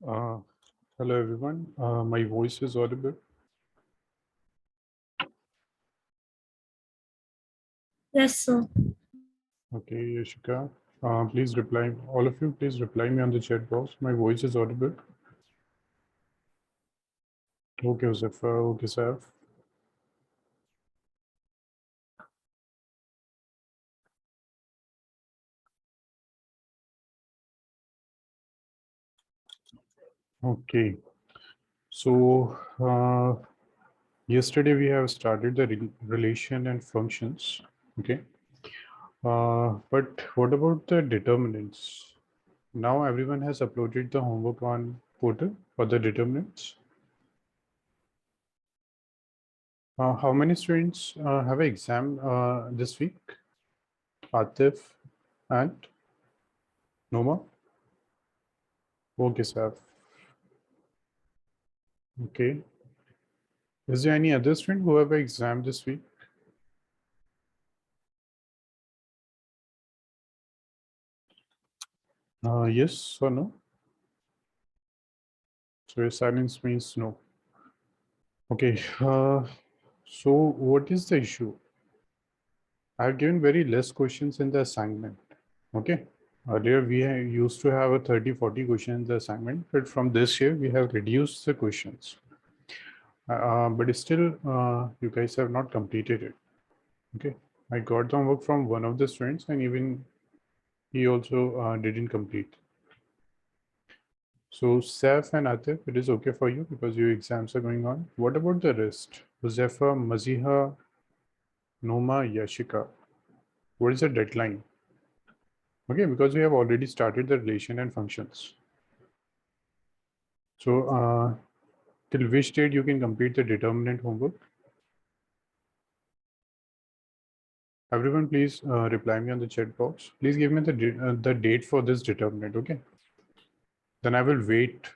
Uh, Hello everyone. My voice is audible. Yes, sir. Okay, Yashika. Please reply. All of you, please reply me on the chat box. My voice is audible. Okay, Josefa. Okay, sir. Okay. So yesterday we have started the relation and functions. Okay. But what about the determinants? Now everyone has uploaded the homework on portal for the determinants. How many students have an exam this week? Atif and Noma? Okay, sir. Okay. Is there any other student who have an exam this week? Yes or no? So your silence means no. Okay. So what is the issue? I have given very less questions in the assignment. Okay. Earlier we used to have a 30-40 questions in the assignment, but from this year we have reduced the questions. But still, you guys have not completed it. Okay. I got the homework from one of the students, and even he also didn't complete. So Saf and Atif, it is okay for you because your exams are going on. What about the rest? Huzefa, Maziha, Noma, Yashika. What is the deadline? Okay, because we have already started the relation and functions. So till which date you can complete the determinant homework? Everyone, please reply me on the chat box. Please give me the date for this determinant. Okay. Then I will wait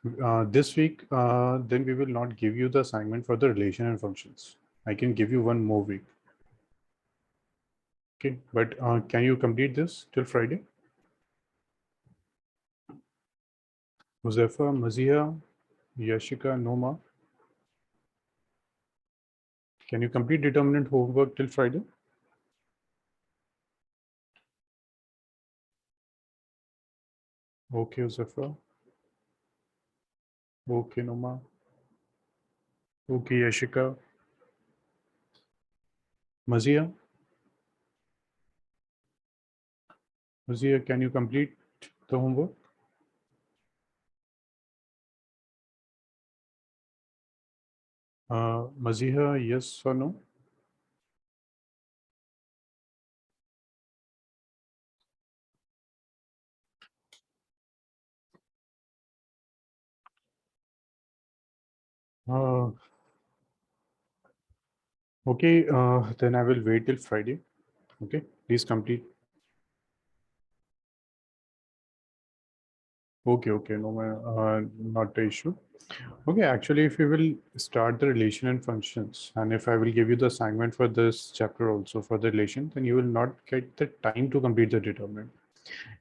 this week. Then we will not give you the assignment for the relation and functions. I can give you one more week. Okay, but can you complete this till Friday? Muzaffar, Mazia, Yashika, Noma. Can you complete determinant homework till Friday? Okay, Muzaffar. Okay, Noma. Okay, Yashika. Mazia. Mazia, can you complete the homework? Maziha, yes or no? Uh, okay, then I will wait till Friday. Okay, please complete. Okay, no, not the issue. Okay, actually, if we will start the relation and functions, and if I will give you the assignment for this chapter also for the relation, then you will not get the time to complete the determinant.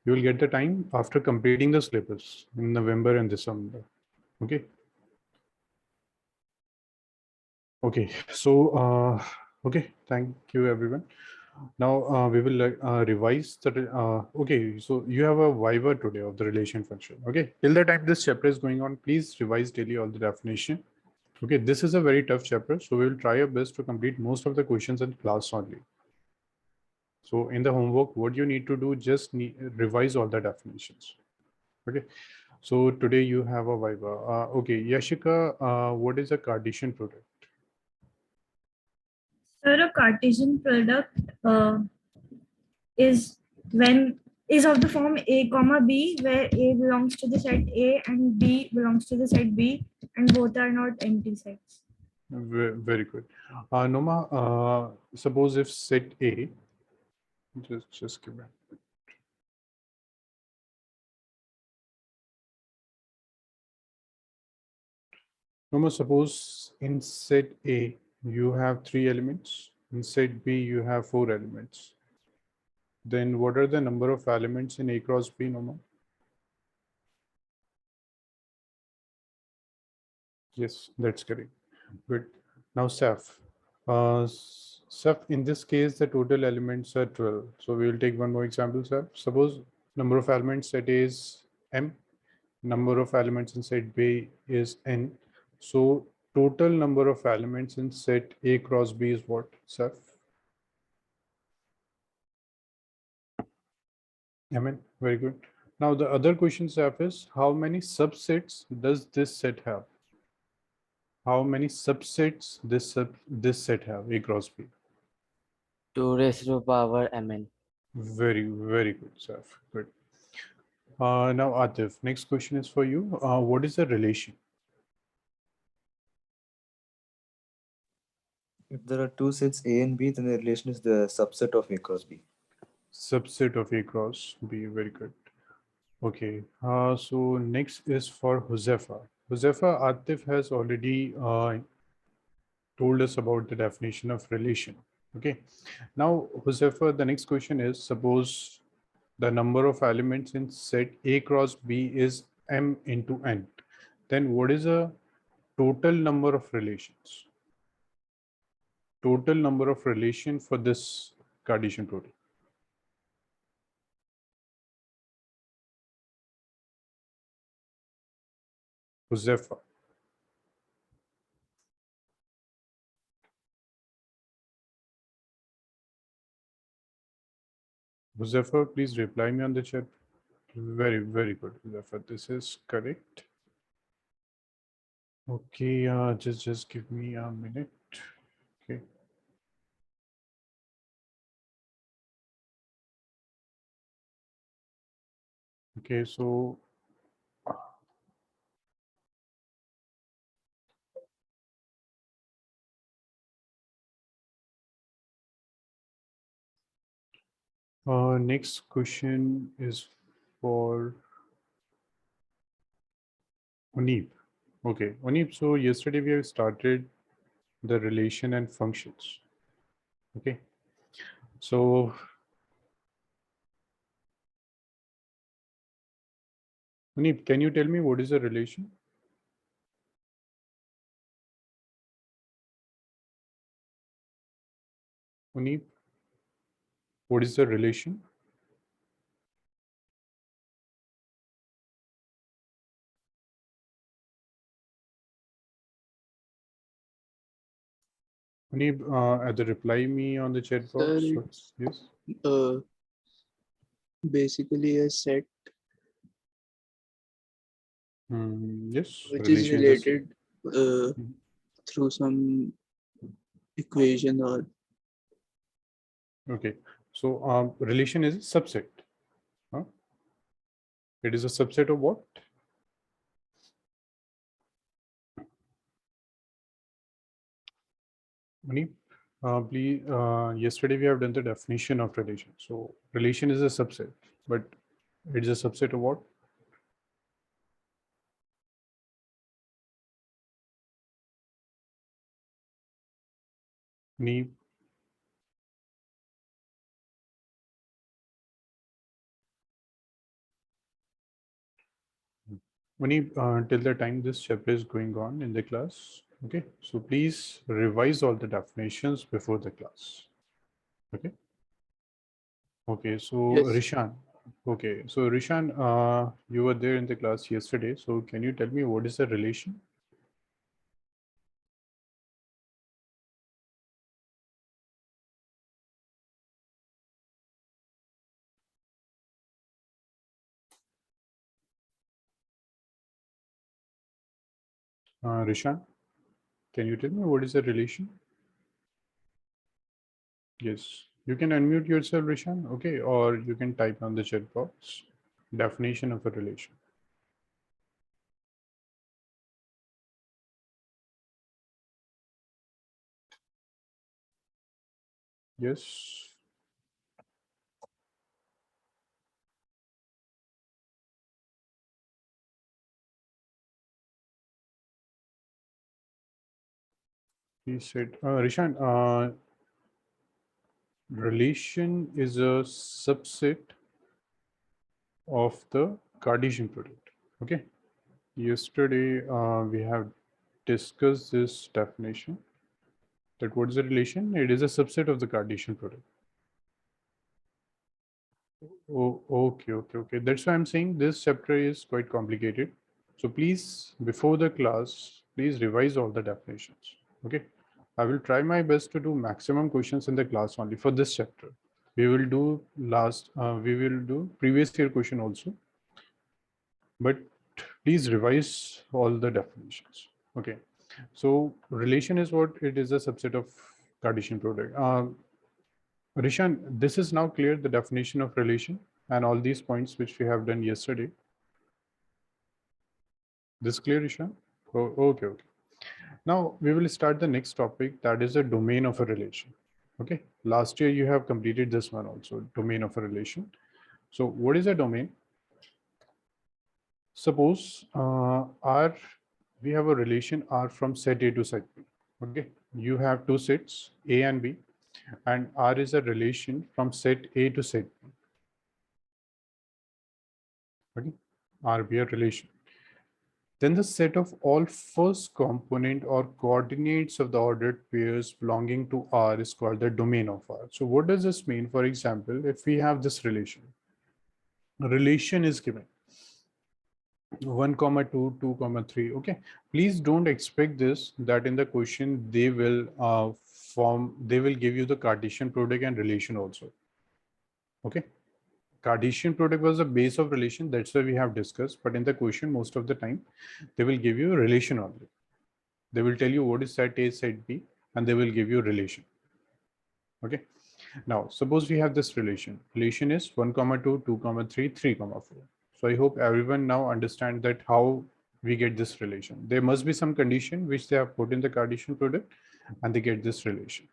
You will get the time after completing the syllabus in November and December. Okay. Okay. So, okay. Thank you, everyone. Now we will revise the. Okay, so you have a viva today of the relation function. Okay, till the time this chapter is going on, please revise daily all the definition. Okay, this is a very tough chapter, so we will try our best to complete most of the questions in class only. So in the homework, what you need to do, just revise all the definitions. Okay, so today you have a viva. Okay, Yashika, what is a Cartesian product? Sir, a Cartesian product is when is of the form A comma B, where A belongs to the set A and B belongs to the set B, and both are not empty sets. Very good. Noma, suppose if set A, just give me. Noma, suppose in set A you have 3 elements, in set B you have 4 elements. Then what are the number of elements in A cross B, Noma? Yes, that's correct. Good. Now, Saf. Saf, in this case, the total elements are 12. So we will take one more example, Saf. Suppose number of elements set A is M, number of elements in set B is N. So total number of elements in set A cross B is what, Saf? Mn. Very good. Now the other question, Saf, is how many subsets does this set have? How many subsets this set have, A cross B? 2 raised to power mn. Very good, Saf. Good. Now, Atif, next question is for you. What is the relation? If there are two sets A and B, then the relation is the subset of A cross B. Subset of A cross B. Very good. Okay. So next is for Josefa. Josefa, Atif has already told us about the definition of relation. Okay. Now, Josefa, the next question is, suppose the number of elements in set A cross B is M into N. Then what is the total number of relations? Total number of relation for this Cartesian total. Josefa. Josefa, please reply me on the chat. Very good, Josefa. This is correct. Okay, just give me a minute. Okay. Okay, so next question is for Oneep. Okay, Oneep, so yesterday we have started the relation and functions. Okay, so Oneep, can you tell me what is a relation? Oneep, what is the relation? Oneep, either reply me on the chat Sir, box. it's Yes. basically a set Yes, which is relation is related through some equation or okay. So relation is a subset. Huh? It is a subset of what? Mani, please. Yesterday we have done the definition of relation. So relation is a subset, but it is a subset of what? Mani, Mani, till the time this chapter is going on in the class. Okay, so please revise all the definitions before the class. Okay. Okay, so yes. Rishan. Okay, so Rishan, you were there in the class yesterday. So can you tell me what is the relation? Rishan, can you tell me what is the relation? Yes, you can unmute yourself, Rishan. Okay, or you can type on the chat box. Definition of a relation. Yes. He said, Rishan, relation is a subset of the Cartesian product. Okay. Yesterday we have discuss this definition. That what is the relation? It is a subset of the Cartesian product. Oh, okay. That's why I'm saying this chapter is quite complicated. So please, before the class, please revise all the definitions. Okay. I will try my best to do maximum questions in the class only for this chapter. We will do previous year question also, but please revise all the definitions. Okay. So relation is what? It is a subset of Cartesian product. Rishan, this is now clear, the definition of relation and all these points which we have done yesterday. This clear, Rishan? Oh, okay. Now we will start the next topic, that is the domain of a relation. Okay. Last year you have completed this one also, domain of a relation. So what is a domain? Suppose we have a relation R from set A to set B. Okay. You have two sets A and B, and R is a relation from set A to set B. Okay. R be a relation. Then the set of all first component or coordinates of the ordered pairs belonging to R is called the domain of R. So what does this mean? For example, if we have this relation, a relation is given 1, 2, 2, 3. Okay. Please don't expect this that in the question they will give you the Cartesian product and relation also. Okay. Cartesian product was the base of relation. That's why we have discussed. But in the question, most of the time, they will give you a relation only. They will tell you what is set A, set B, and they will give you relation. Okay. Now, suppose we have this relation. Relation is 1, 2, 2, 3, 3, 4. So I hope everyone now understand that how we get this relation. There must be some condition which they have put in the Cartesian product, and they get this relation.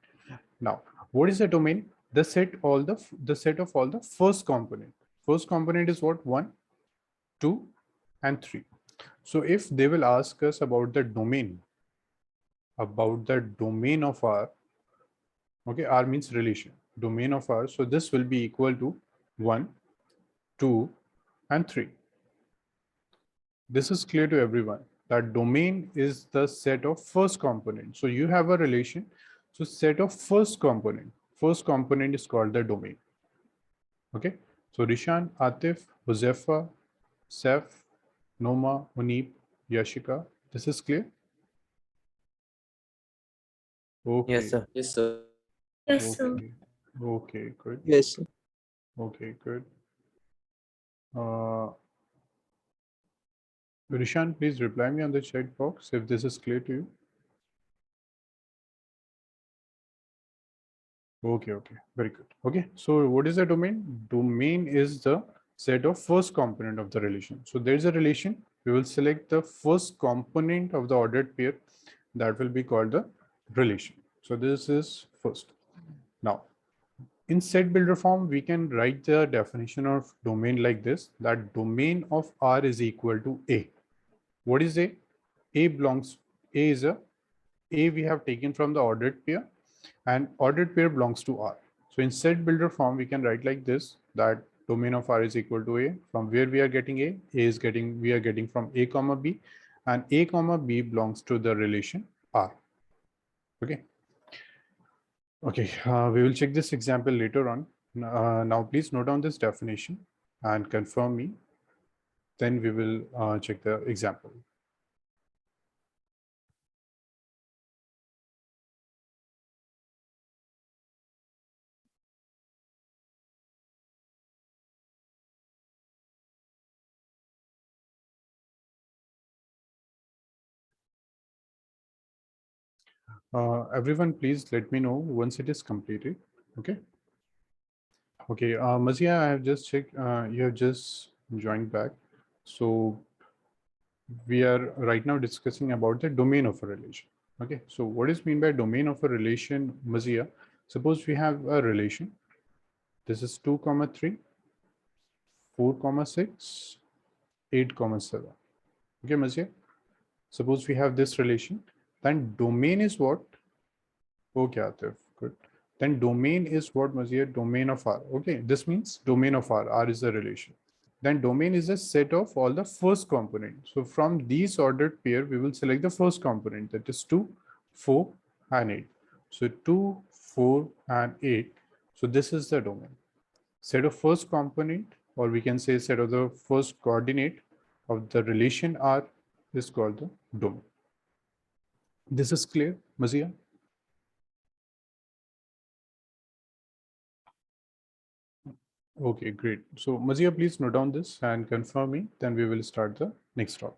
Now, what is the domain? The set of all the first component. First component is what? 1, 2, and 3. So if they will ask us about the domain of R, okay, R means relation, domain of R. So this will be equal to 1, 2, and 3. This is clear to everyone that domain is the set of first component. So you have a relation. So set of first component is called the domain. Okay. So Rishan, Atif, Huzefa, Sef, Noma, Munib, Yashika. This is clear? Okay. Yes, sir. Yes, sir. Yes, sir. Okay, good. Yes, sir. Okay, good. Rishan, please reply me on the chat box if this is clear to you. Okay, very good. Okay, so what is the domain? Domain is the set of first component of the relation. So there's a relation. We will select the first component of the ordered pair. That will be called the relation. So this is first. Now, in set builder form, we can write the definition of domain like this, that domain of R is equal to A. What is A? A we have taken from the ordered pair, and ordered pair belongs to R. So in set builder form, we can write like this, that domain of R is equal to A. From where we are getting A is we are getting from A comma B, and A comma B belongs to the relation R. Okay. Okay, we will check this example later on. Now please note down this definition and confirm me. Then we will check the example. Everyone, please let me know once it is completed. Okay. Okay, Mazia, I have just checked. You have just joined back. So we are right now discussing about the domain of a relation. Okay. So what is mean by domain of a relation, Mazia? Suppose we have a relation. This is 2, 3, 4, 6, 8, 7. Okay, Mazia. Suppose we have this relation, then domain is what? Okay, Atif, good. Then domain is what, Mazia? Domain of R. Okay, this means domain of R. R is the relation. then domain is a set of all the first component. So from these ordered pair, we will select the first component, that is 2, 4, and 8. So 2, 4, and 8. So this is the domain. Set of first component, or we can say set of the first coordinate of the relation R is called the domain. This is clear, Mazia? Okay, great. So Mazia, please note down this and confirm me, then we will start the next topic.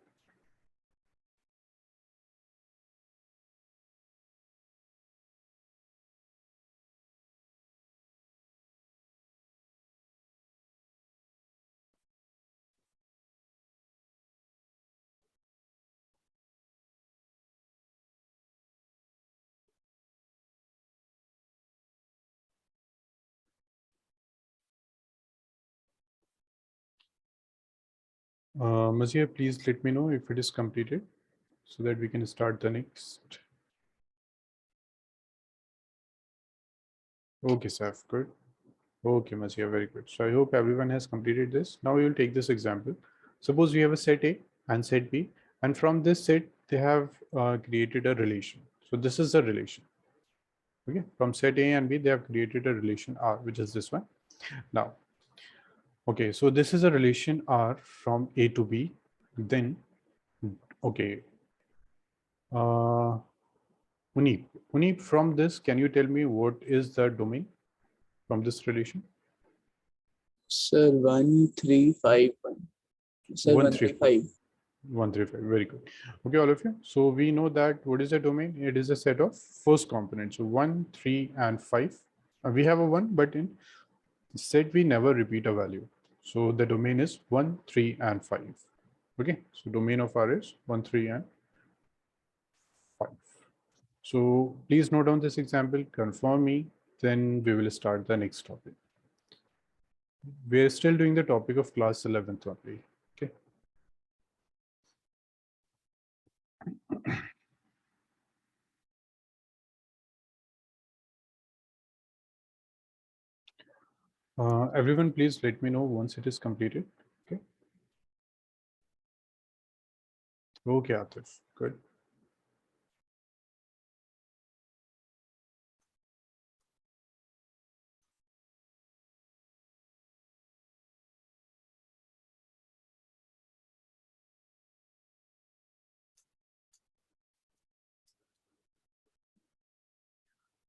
Mazia, please let me know if it is completed so that we can start the next. Okay, Saf, good. Okay, Mazia, very good. So I hope everyone has completed this. Now we will take this example. Suppose we have a set A and set B, and from this set, they have created a relation. So this is the relation. Okay, from set A and B, they have created a relation R, which is this one. Now, okay, so this is a relation R from A to B. Then, okay, Uneep, from this, can you tell me what is the domain from this relation? Sir, 1351. Sir, 135. 135. 135, very good. Okay, all of you. So we know that what is the domain? It is a set of first components. So 1, 3, and 5. We have a 1, but in set we never repeat a value. So the domain is 1, 3, and 5. Okay, so domain of R is 1, 3, and 5. So please note down this example, confirm me, then we will start the next topic. We are still doing the topic of class 11th only. Okay. Everyone, please let me know once it is completed. Okay. Okay, Atif. Good.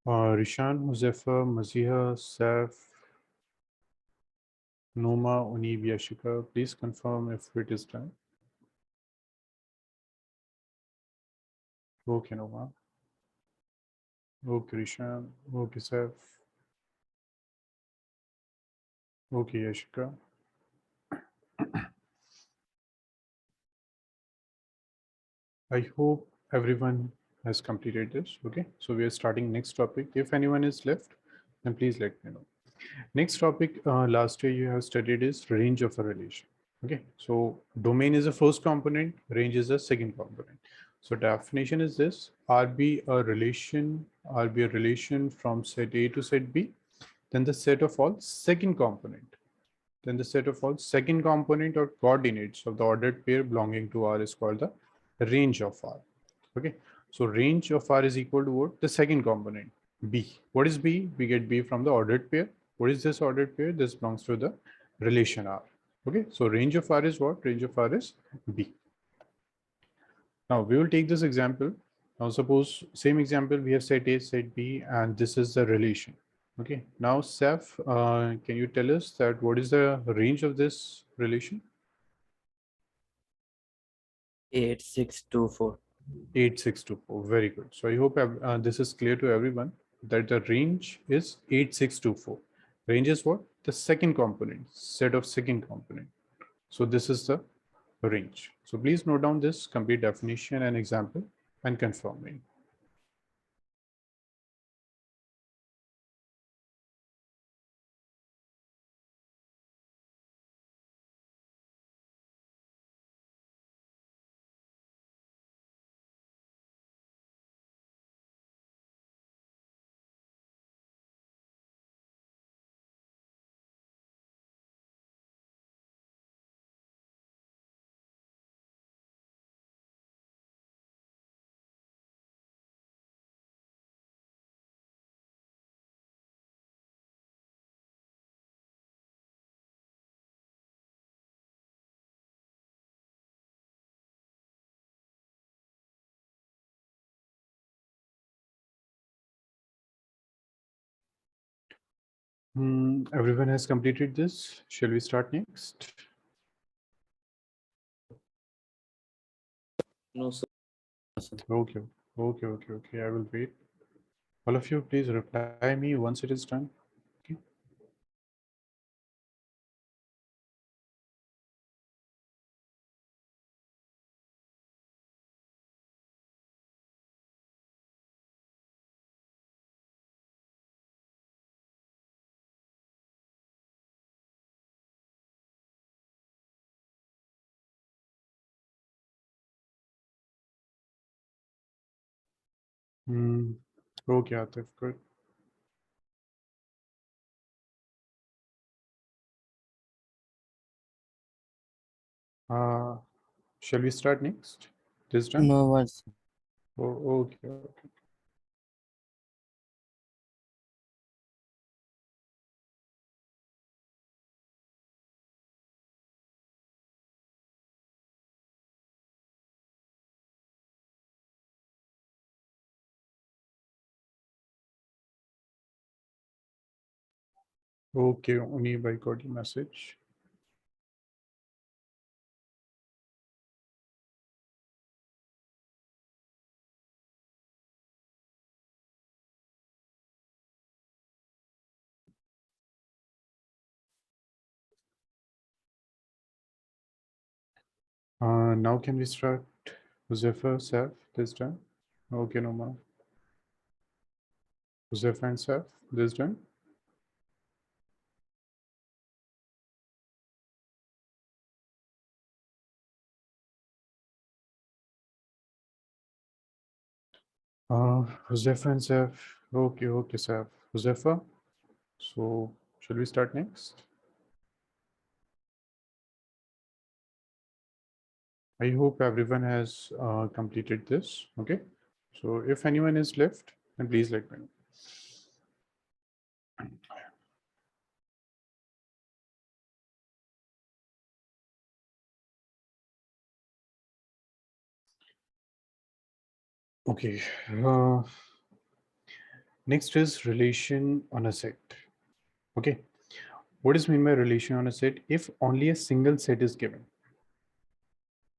Rishan, Huzefa, Maziha, Saf, Noma, Unib, Yashika, please confirm if it is done. Okay, Noma. Okay, Rishan. Okay, Saf. Okay, Yashika. I hope everyone has completed this. Okay, so we are starting next topic. If anyone is left, then please let me know. Next topic, last year you have studied is range of a relation. Okay, so domain is the first component, range is the second component. So definition is this: RB a relation from set A to set B, then the set of all second component. Then the set of all second component or coordinates of the ordered pair belonging to R is called the range of R. Okay, so range of R is equal to what? The second component, B. What is B? We get B from the ordered pair. What is this ordered pair? This belongs to the relation R. Okay, so range of R is what? Range of R is B. Now we will take this example. Now suppose same example, we have set A, set B, and this is the relation. Okay, now Saf, can you tell us that what is the range of this relation? 8624. 8624, very good. So I hope this is clear to everyone that the range is 8624. Range is what? The second component, set of second component. So this is the range. So please note down this complete definition and example and confirm me. Everyone has completed this. Shall we start next? No, sir. Okay, okay. I will wait. All of you, please reply me once it is done. Okay. Okay, Atif, good. Uh, shall we start next? This done? No words. Oh, okay. Okay, only by got the message. Now can we start? Zephyr, Seth, this done? Okay, no more. Zephyr and Seth, this done? Zephyr and Seth. Okay, Seth. Zephyr. So, shall we start next? I hope everyone has completed this. Okay. So, if anyone is left, then please let me know. Okay. Next is relation on a set. Okay. What is mean by relation on a set? If only a single set is given.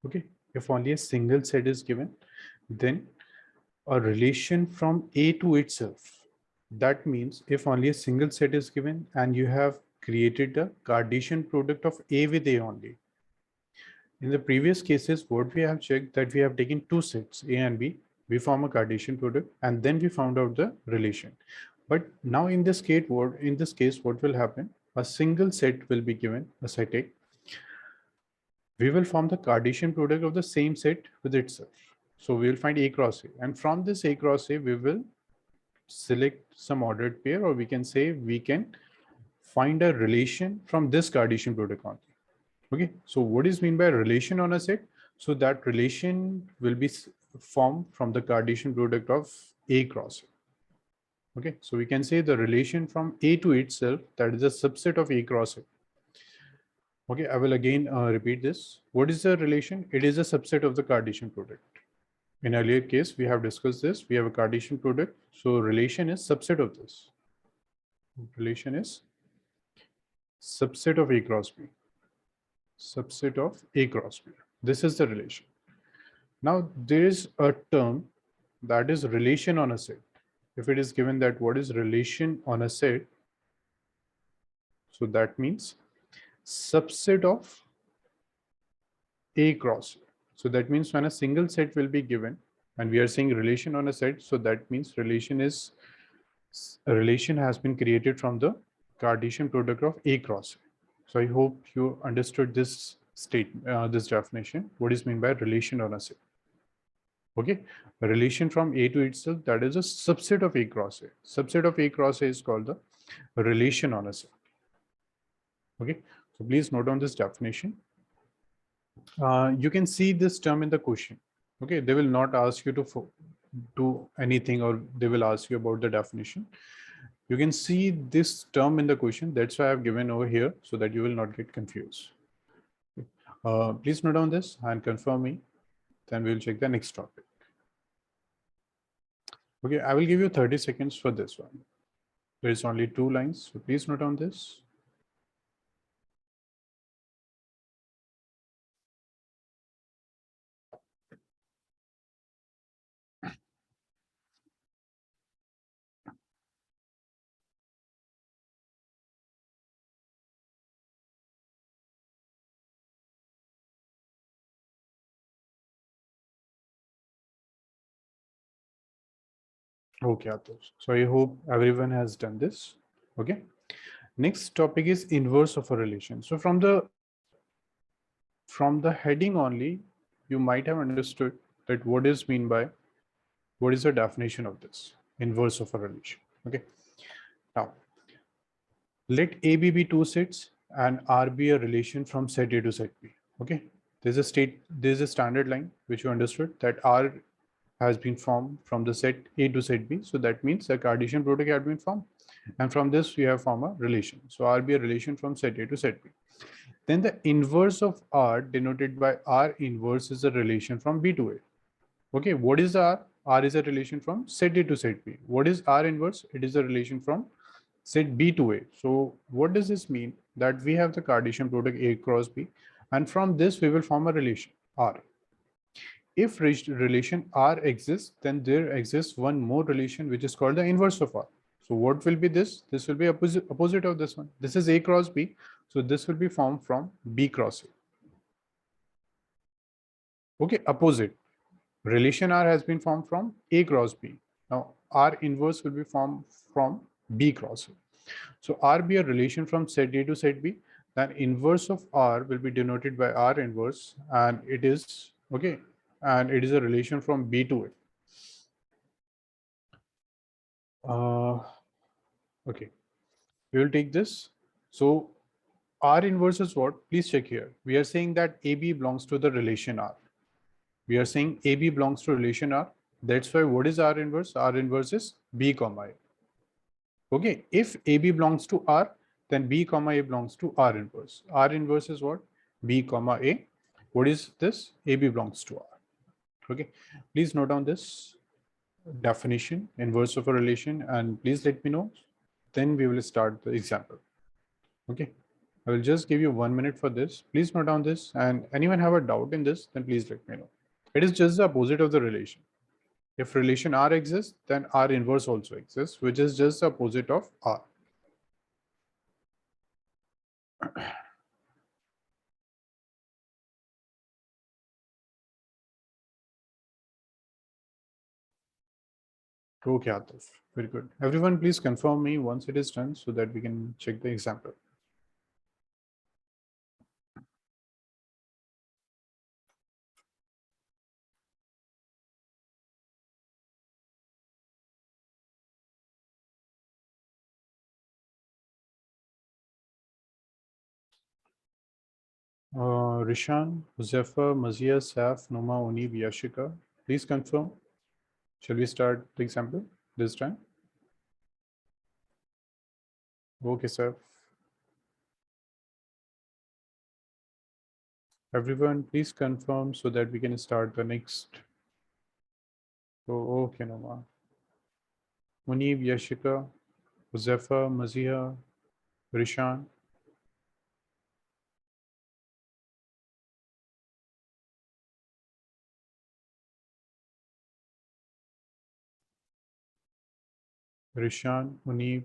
Okay. If only a single set is given, then a relation from A to itself. That means if only a single set is given and you have created the Cartesian product of A with A only. In the previous cases, what we have checked that we have taken two sets, A and B, we form a Cartesian product and then we found out the relation. But now in this case, what will happen? A single set will be given, a set A. We will form the Cartesian product of the same set with itself. So we will find A cross A. And from this A cross A, we will select some ordered pair, or we can say we can find a relation from this Cartesian product only. Okay, so what is mean by relation on a set? So that relation will be formed from the Cartesian product of A cross A. Okay, so we can say the relation from A to itself, that is a subset of A cross A. Okay, I will again repeat this. What is the relation? It is a subset of the Cartesian product. In earlier case, we have discussed this. We have a Cartesian product. So relation is subset of this. Relation is subset of A cross B. Subset of A cross B. This is the relation. Now there is a term that is relation on a set. If it is given that what is relation on a set, so that means subset of A cross A. So that means when a single set will be given and we are saying relation on a set, so that means relation has been created from the Cartesian product of A cross A. So I hope you understood this this definition. What is meant by relation on a set? Okay, a relation from A to itself, that is a subset of A cross A. Subset of A cross A is called the relation on a set. Okay, so please note down this definition. You can see this term in the question. Okay, they will not ask you to do anything, or they will ask you about the definition. You can see this term in the question. That's why I've given over here so that you will not get confused. Please note down this and confirm me. Then we'll check the next topic. Okay, I will give you 30 seconds for this one. There is only 2 lines, so please note down this. Okay, Atul. So I hope everyone has done this. Okay. Next topic is inverse of a relation. So from the heading only, you might have understood that what is mean by, what is the definition of this inverse of a relation. Okay. Now, let AB be two sets and R be a relation from set A to set B. Okay. There's a standard line which you understood that R has been formed from the set A to set B. So that means a Cartesian product had been formed. And from this, we have formed a relation. So R be a relation from set A to set B. Then the inverse of R denoted by R inverse is a relation from B to A. Okay, what is R? R is a relation from set A to set B. What is R inverse? It is a relation from set B to A. So what does this mean? That we have the Cartesian product A cross B, and from this we will form a relation R. If relation R exists, then there exists one more relation which is called the inverse of R. So what will be this? This will be opposite of this one. This is A cross B. So this will be formed from B cross A. Okay, opposite. Relation R has been formed from A cross B. Now R inverse will be formed from B cross A. So R be a relation from set A to set B, then inverse of R will be denoted by R inverse, and it is okay, and it is a relation from B to A. Okay, we will take this. So R inverse is what? Please check here. We are saying that AB belongs to the relation R. We are saying AB belongs to relation R. That's why what is R inverse? R inverse is B comma A. Okay, if AB belongs to R, then B comma A belongs to R inverse. R inverse is what? B comma A. What is this? AB belongs to R. Okay, please note down this definition, inverse of a relation, and please let me know. Then we will start the example. Okay, I will just give you 1 minute for this. Please note down this, and anyone have a doubt in this, then please let me know. It is just the opposite of the relation. If relation R exists, then R inverse also exists, which is just the opposite of R. Okay, Atif. Very good. Everyone, please confirm me once it is done so that we can check the example. Rishan, Huzaifa, Mazia, Saf, Noma, Unib, Yashika, please confirm. Shall we start the example this time? Okay, sir. Everyone, please confirm so that we can start the next. Oh, okay, Noma. Munib, Yashika, Huzaifa, Mazia, Rishan. Rishan, Munib.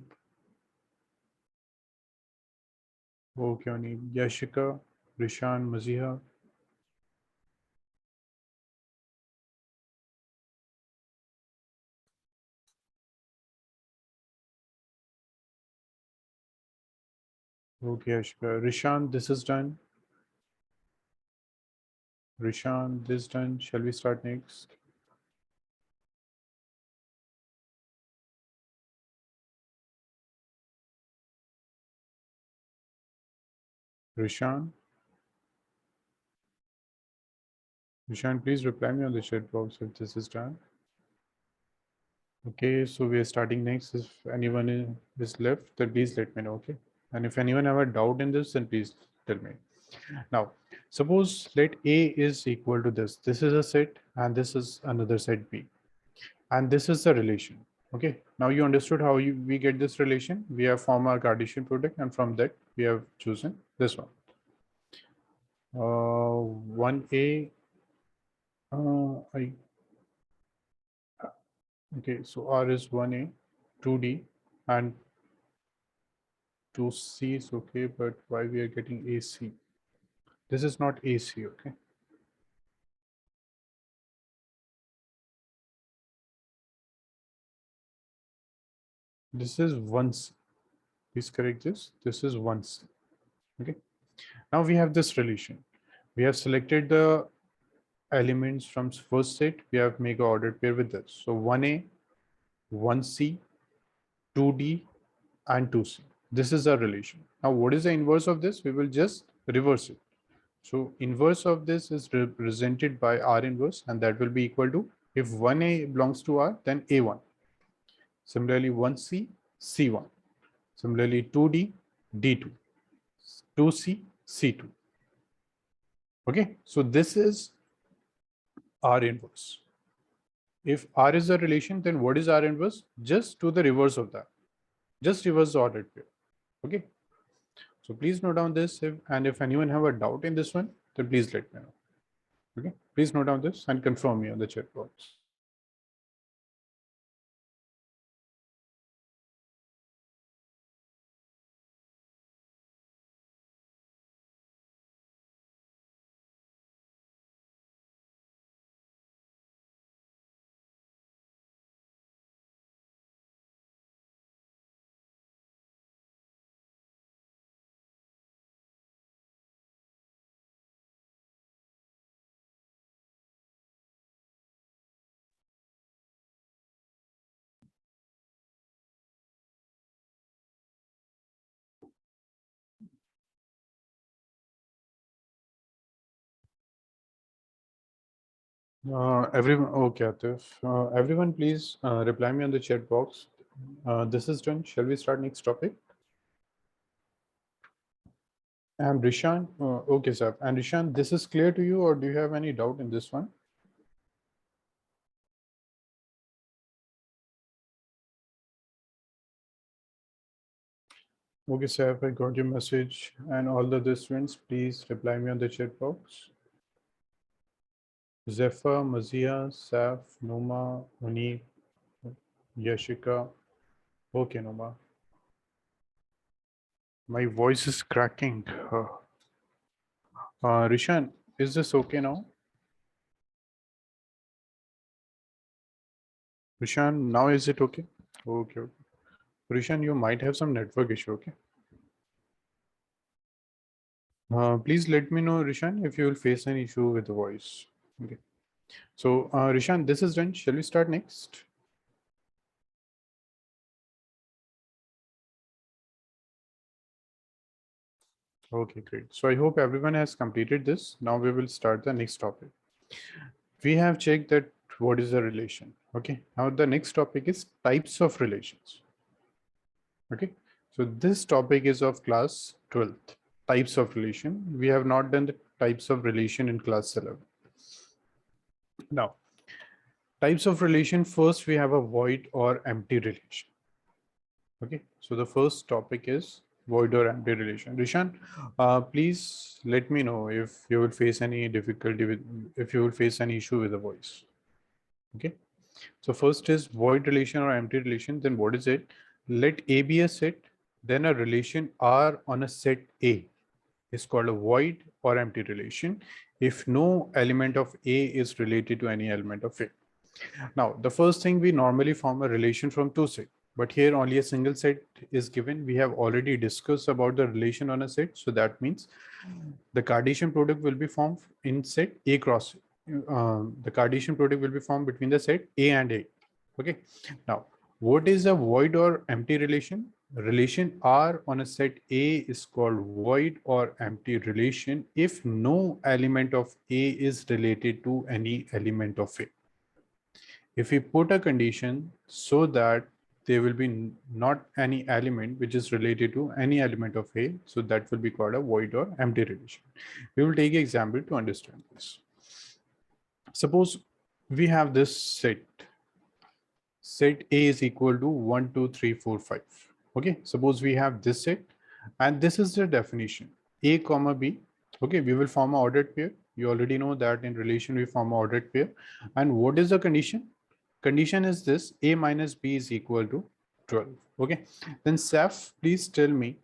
Okay, Munib. Yashika, Rishan, Mazia. Okay, Yashika. Rishan, this is done. Rishan, this done. Shall we start next? Rishan. Rishan, please reply me on the chat box if this is done. Okay, so we are starting next. If anyone is left, then please let me know, okay? And if anyone have a doubt in this, then please tell me. Now, suppose let A is equal to this. This is a set and this is another set B. And this is the relation, Okay, now you understood how we get this relation. We have formed our Cartesian product, and from that we have chosen this one. 1A. Okay, so R is 1A, 2D, and 2C is okay, but why we are getting AC? This is not AC, okay? This is 1C. Please correct this. This is 1C. Okay. Now we have this relation. We have selected the elements from first set. We have make a ordered pair with this. So 1A, 1C, 2D, and 2C. This is our relation. Now, what is the inverse of this? We will just reverse it. So inverse of this is represented by R inverse, and that will be equal to, if 1A belongs to R, then A1. Similarly, 1C, C1. Similarly, 2D, D2. 2C, C2. Okay, so this is R inverse. If R is a relation, then what is R inverse? Just to the reverse of that. Just reverse the ordered pair. Okay. So please note down this, and if anyone have a doubt in this one, then please let me know. Okay. Please note down this and confirm me on the chat box. Everyone, okay, Atif. Everyone, please reply me on the chat box. This is done. Shall we start next topic? And Rishan, okay, sir. And Rishan, this is clear to you, or do you have any doubt in this one? Okay, sir. I got your message, and all the other students, please reply me on the chat box. Zephyr, Mazia, Saf, Noma, Munib, Yashika. Okay, Noma. My voice is cracking. Rishan, is this okay now? Rishan, now is it okay? Okay. Rishan, you might have some network issue, okay? Please let me know, Rishan, if you will face an issue with the voice. Okay. So, Rishan, this is done. Shall we start next? Okay, great. So I hope everyone has completed this. Now we will start the next topic. We have checked that what is a relation. Okay. Now the next topic is types of relations. Okay. So this topic is of class 12th. Types of relation. We have not done the types of relation in class 11. Now, types of relation, first we have a void or empty relation. Okay, so the first topic is void or empty relation. Rishan, please let me know if you will face any difficulty with, if you will face any issue with the voice. Okay, so first is void relation or empty relation. Then what is it? Let A be a set, then a relation R on a set A is called a void or empty relation if no element of A is related to any element of A. Now, the first thing, we normally form a relation from two sets, but here only a single set is given. We have already discussed about the relation on a set. So that means the Cartesian product will be formed in set A cross. The Cartesian product will be formed between the set A and A. Okay. Now, what is a void or empty relation? Relation R on a set A is called void or empty relation if no element of A is related to any element of A. If we put a condition so that there will be not any element which is related to any element of A, so that will be called a void or empty relation. We will take an example to understand this. Suppose we have this set set A is equal to 1, 2, 3, 4, 5. Okay, suppose we have this set, and this is the definition, A comma B. Okay, we will form an ordered pair. You already know that in relation we form an ordered pair. And what is the condition? Condition is this, A minus B is equal to 12. Okay, then Saf, please tell me,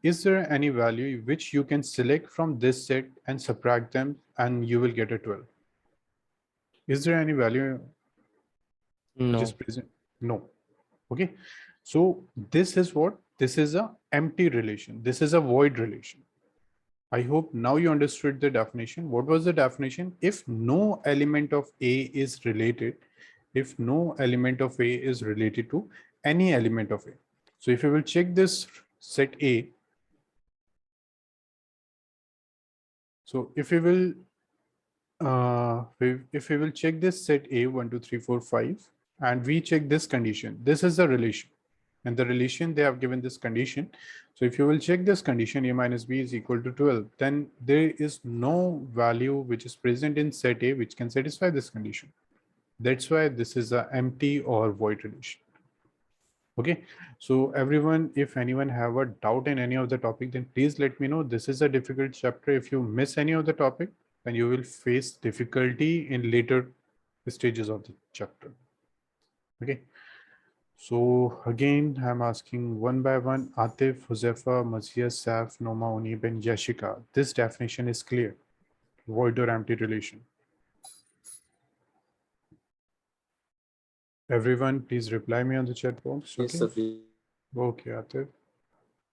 is there any value which you can select from this set and subtract them and you will get a 12? Is there any value which is No. present? No. Okay, so this is what? This is a empty relation. This is a void relation. I hope now you understood the definition. What was the definition? If no element of A is related, if no element of A is related to any element of A. So if you will check this set A, so if we will if we will check this set A 1, 2, 3, 4, 5, and we check this condition, this is the relation. And the relation they have given this condition. So if you will check this condition, A minus B is equal to 12, then there is no value which is present in set A which can satisfy this condition. That's why this is an empty or void relation. Okay, so everyone, if anyone have a doubt in any of the topic, then please let me know. This is a difficult chapter. If you miss any of the topic, then you will face difficulty in later stages of the chapter. Okay, so again, I'm asking one by one, Atif, Huzefa, Mazia, Saf, Noma, Unib, and Yashika. This definition is clear. Void or empty relation. Everyone, please reply me on the chat box. Yes, Okay. sir. Please. Okay, Atif.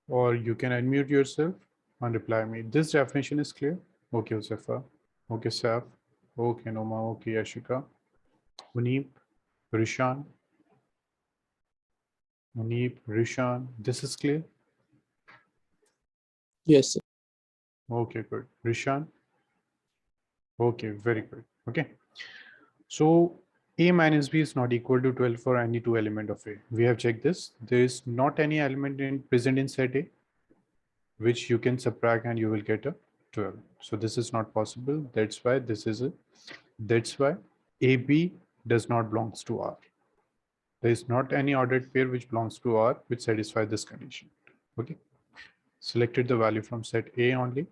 Or you can unmute yourself and reply me. This definition is clear. Okay, Huzefa. Okay, Saf. Okay, Noma. Okay, Yashika. Unib, Rishan. Unib, Rishan. This is clear. Yes, sir. Okay, good. Rishan. Okay, very good. Okay. So A minus B is not equal to 12 for any two element of A. We have checked this. There is not any element present in set A which you can subtract and you will get a 12. So this is not possible. That's why this is a, that's why AB does not belongs to R. There is not any ordered pair which belongs to R which satisfy this condition. Okay. Selected the value from set A only.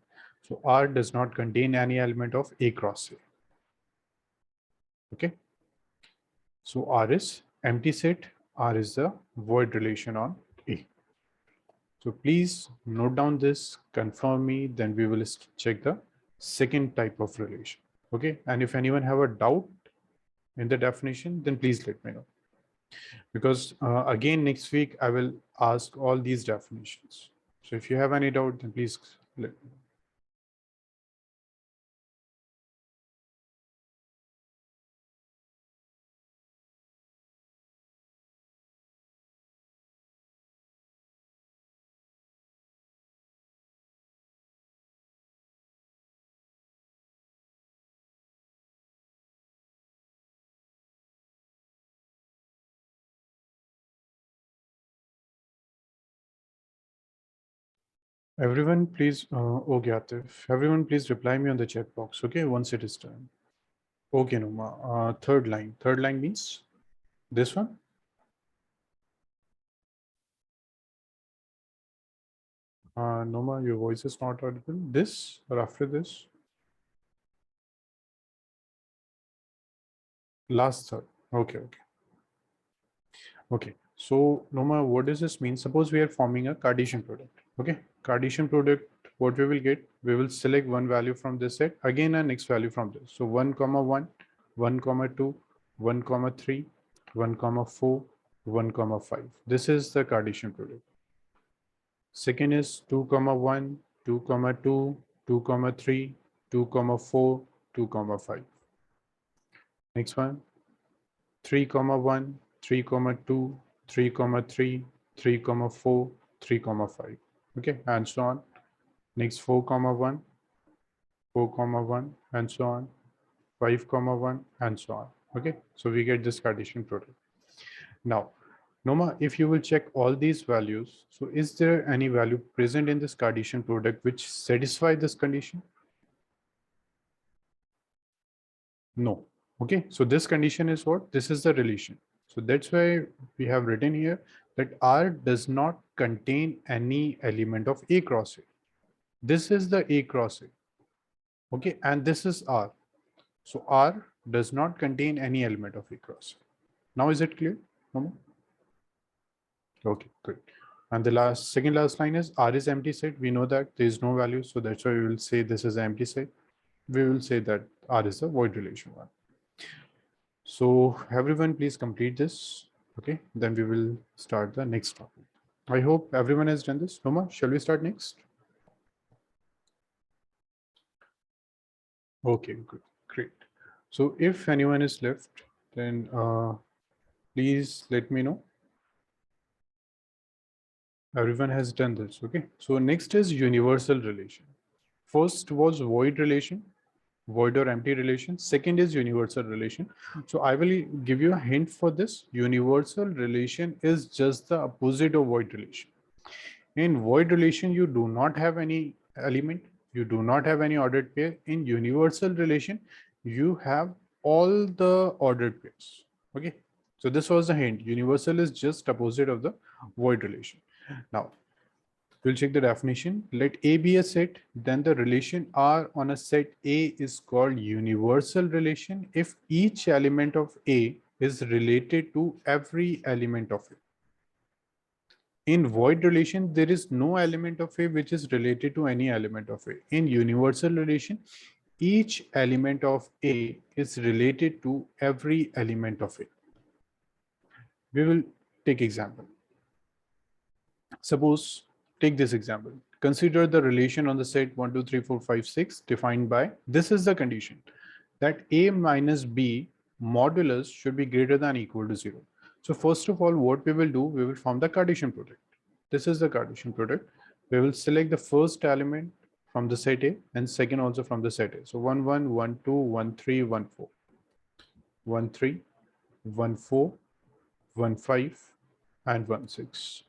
So R does not contain any element of A cross A. Okay. So R is empty set. R is the void relation on A. So please note down this, confirm me, then we will check the second type of relation. Okay. And if anyone have a doubt in the definition, then please let me know. Because again, next week, I will ask all these definitions. So if you have any doubt, then please let me know. Everyone, please, okay, Atif. Everyone, please reply me on the chat box, okay, once it is done. Okay, Noma. Third line. Third line means this one. Noma, your voice is not audible. This or after this? Last third. Okay, okay. Okay. So, Noma, what does this mean? Suppose we are forming a Cartesian product. Okay. Cartesian product, what we will get? We will select one value from this set, again a next value from this. So 1, 1, 1, 2, 1, 3, 1, 4, 1, 5. This is the Cartesian product. Second is 2, 1, 2, 2, 2, 3, 2, 4, 2, 5. Next one, 3, 1, 3, 2, 3, 3, 3, 4, 3, 5. Okay, and so on. Next 4, 1, 4, 1, and so on. 5, 1, and so on. Okay, so we get this Cartesian product. Now, Noma, if you will check all these values, so is there any value present in this Cartesian product which satisfy this condition? No. Okay, so this condition is what? This is the relation. So So that's why we have written here that R does not contain any element of A cross A. This is the A cross A. Okay, and this is R. So R does not contain any element of A cross A. Now is it clear? Mama? Okay, good. And the second last line is R is empty set. We know that there is no value. So that's why we will say this is an empty set. We will say that R is a void relation one. So everyone please complete this. Okay, then we will start the next topic. I hope everyone has done this. Noma, shall we start next? Okay, good, great. So if anyone is left, then please let me know. Everyone has done this. Okay, so next is universal relation. First was void relation, void or empty relation. Second is universal relation. So I will give you a hint for this. Universal relation is just the opposite of void relation. In void relation, you do not have any element, you do not have any ordered pair. In universal relation, you have all the ordered pairs. Okay, so this was the hint. Universal is just opposite of the void relation. Now we'll check the definition. Let A be a set, then the relation R on a set A is called universal relation if each element of A is related to every element of it. In void relation, there is no element of A which is related to any element of A. In universal relation, each element of A is related to every element of A. We will take example. Suppose, take this example. Consider the relation on the set 1, 2, 3, 4, 5, 6 defined by, this is the condition, that A minus B modulus should be greater than or equal to 0. So first of all, what we will do, we will form the Cartesian product. This is the Cartesian product. We will select the first element from the set A and second also from the set A. So 1, 1, 1, 2, 1, 3, 1, 4. 1, 3, 1, 4, 1, 5, and 1, 6.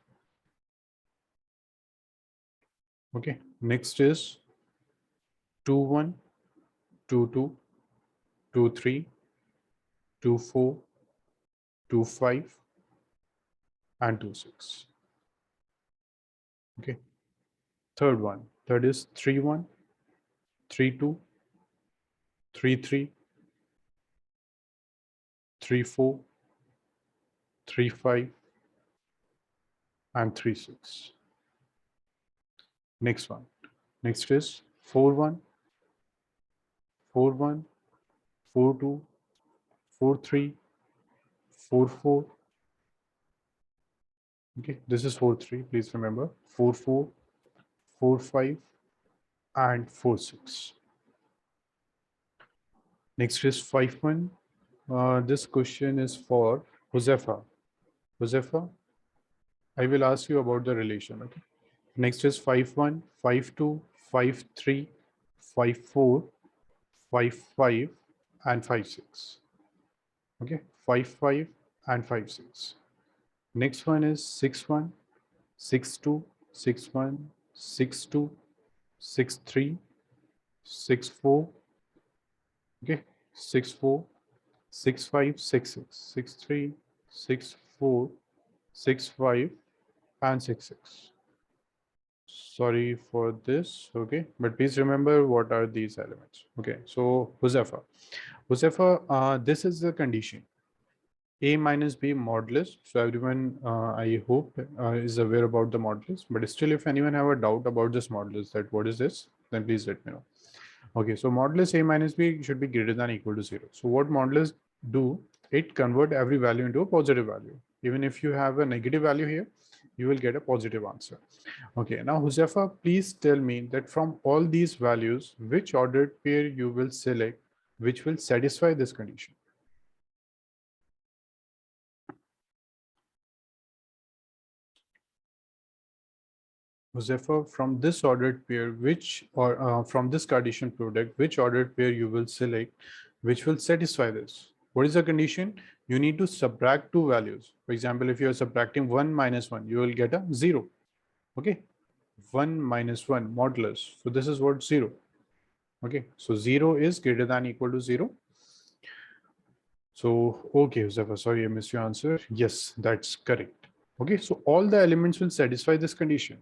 Okay, next is 2, 1, 2, 2, 2, 3, 2, 4, 2, 5, and 2, 6. Okay, third is 3, 1, 3, 2, 3, 3, 3, 4, 3, 5, and 3, 6. Next one. Next is 4, 1, 4, 1, 4, 2, 4, 3, 4, 4. Okay, this is 4, 3. Please remember 4, 4, 4, 5, and 4, 6. Next is 5, 1. This question is for Josefa. Josefa, I will ask you about the relation. Okay. Next is 5, 1, 5, 2, 5, 3, 5, 4, 5, 5, and 5, 6. Okay, 5, 5, and 5, 6. Next one is 6, 1, 6, 2, 6, 1, 6, 2, 6, 3, 6, 4. Okay, 6, 4, 6, 5, 6, 6, 6, 3, 6, 4, 6, 5, and 6, 6. Sorry for this. Okay, but please remember what are these elements. Okay, so Josefa, this is the condition. A minus B modulus. So everyone, I hope, is aware about the modulus. But still, if anyone have a doubt about this modulus, that what is this, then please let me know. Okay, so modulus A minus B should be greater than or equal to 0. So what modulus do? It convert every value into a positive value. Even if you have a negative value here, you will get a positive answer. Okay, now Josefa, please tell me that from all these values, which ordered pair you will select, which will satisfy this condition. Josefa, from this ordered pair, from this Cartesian product, which ordered pair you will select, which will satisfy this? What is the condition? You need to subtract two values. For example, if you are subtracting 1 minus 1, you will get a 0. Okay, 1 minus 1 modulus. So this is what 0. Okay, so 0 is greater than or equal to 0. So, okay, Josefa, sorry, I missed your answer. Yes, that's correct. Okay, so all the elements will satisfy this condition.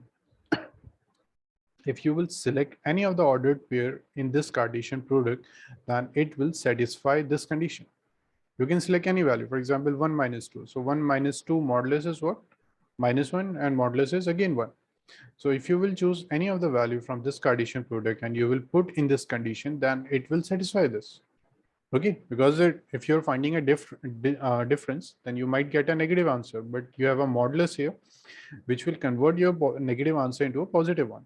If you will select any of the ordered pair in this Cartesian product, then it will satisfy this condition. You can select any value, for example, 1 minus 2. So 1 minus 2 modulus is what? Minus 1, and modulus is again 1. So if you will choose any of the value from this Cartesian product and you will put in this condition, then it will satisfy this. Okay, because if you're finding a difference, then you might get a negative answer, but you have a modulus here, which will convert your negative answer into a positive one.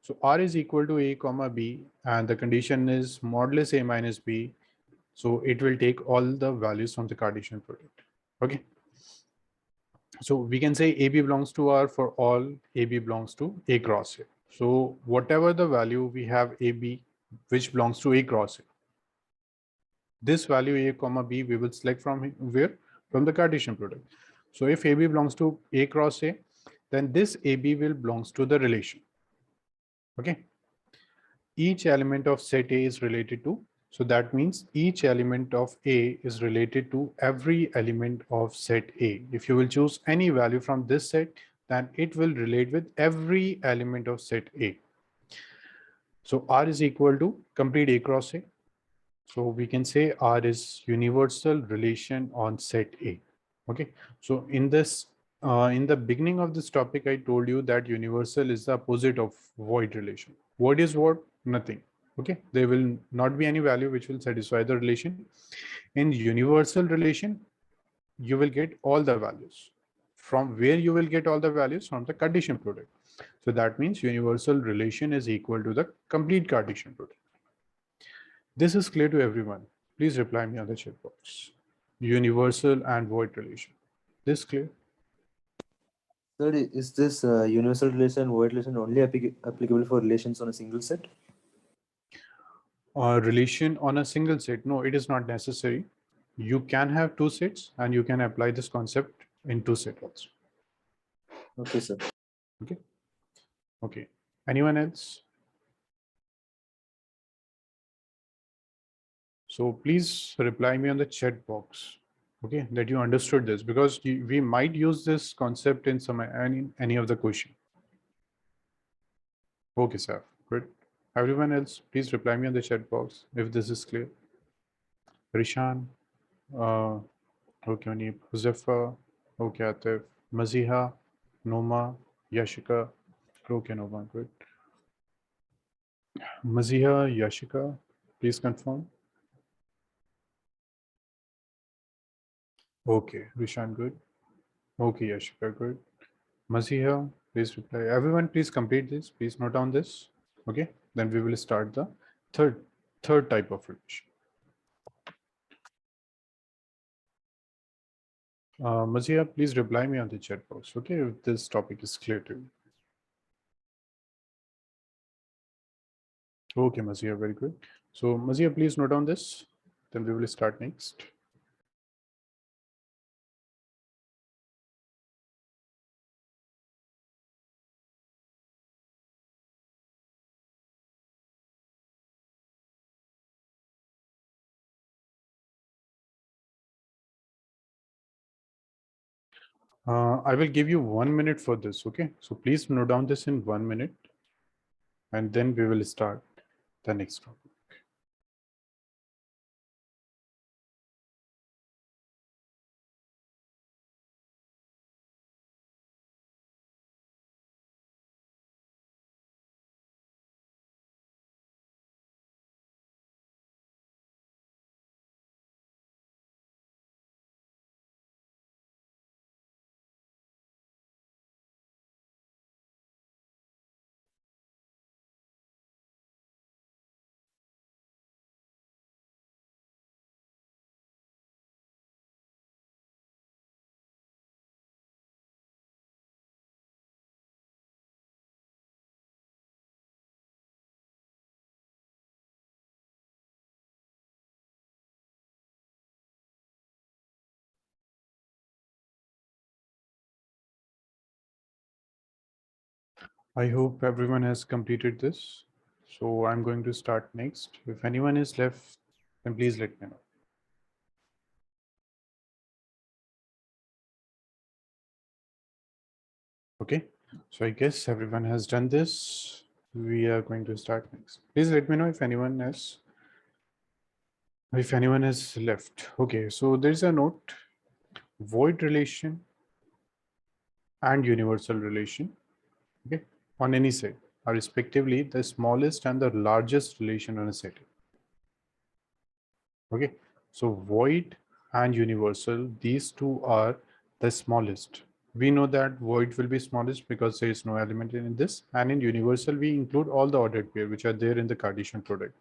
So R is equal to A comma B, and the condition is modulus A minus B. So it will take all the values from the Cartesian product. Okay. So we can say AB belongs to R for all AB belongs to A cross A. So whatever the value we have AB, which belongs to A cross A, this value A comma B we will select from where? From the Cartesian product. So if AB belongs to A cross A, then this AB will belongs to the relation. Okay. Each element of set A is related to, so that means each element of A is related to every element of set A. If you will choose any value from this set, then it will relate with every element of set A. So R is equal to complete A cross A. So we can say R is universal relation on set A. Okay. So in this, in the beginning of this topic, I told you that universal is the opposite of void relation. Void is what? Nothing. Okay. There will not be any value which will satisfy the relation. In universal relation, you will get all the values. From where you will get all the values? From the Cartesian product. So that means universal relation is equal to the complete Cartesian product. This is clear to everyone. Please reply me on the chat box. Universal and void relation. This clear? Sir, is this universal relation, void relation only applicable for relations on a single set? Relation on a single set? No, it is not necessary. You can have two sets and you can apply this concept in two sets also. Okay, sir. Okay. Okay. Anyone else? So please reply me on the chat box. Okay, that you understood this, because we might use this concept in any of the question. Okay, sir. Good. Everyone else, please reply me on the chat box if this is clear. Rishan, okay, Anip, Huzefa, okay, Atif, Maziha, Noma, Yashika, okay, Noma, good. Maziha, Yashika, please confirm. Okay, Rishan, good. Okay, Yashika, good. Maziha, please reply. Everyone, please complete this. Please note down this. Okay, then we will start the third type of relation. Maziha, please reply me on the chat box. Okay, if this topic is clear to you. Okay, Maziha, very good. So Maziha, please note down this. Then we will start next. I will give you 1 minute for this. Okay, so please note down this in 1 minute, and then we will start the next topic. I hope everyone has completed this. So I'm going to start next. If anyone is left, then please let me know. Okay, so I guess everyone has done this. We are going to start next. Please let me know if anyone is left. Okay, so there's a note: void relation and universal relation, okay, on any set are respectively the smallest and the largest relation on a set. Okay, so void and universal, these two are the smallest. We know that void will be smallest because there is no element in this, and in universal we include all the ordered pair which are there in the Cartesian product.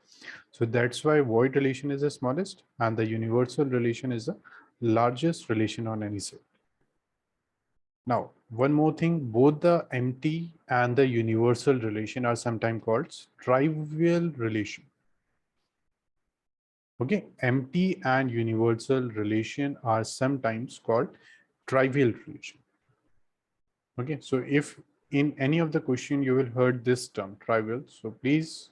So that's why void relation is the smallest and the universal relation is the largest relation on any set. Now, one more thing, both the empty and the universal relation are sometimes called trivial relation. Okay, empty and universal relation are sometimes called trivial relation. Okay, so if in any of the question you will heard this term trivial, so please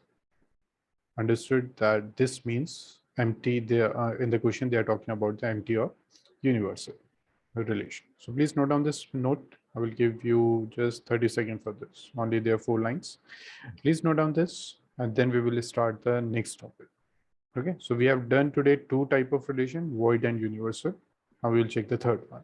understood that this means empty. They are in the question they are talking about the empty or universal relation. So please note down this note. I will give you just 30 seconds for this. Only there are 4 lines. Please note down this, and then we will start the next topic. Okay, so we have done today 2 type of relation, void and universal. Now we will check the third one.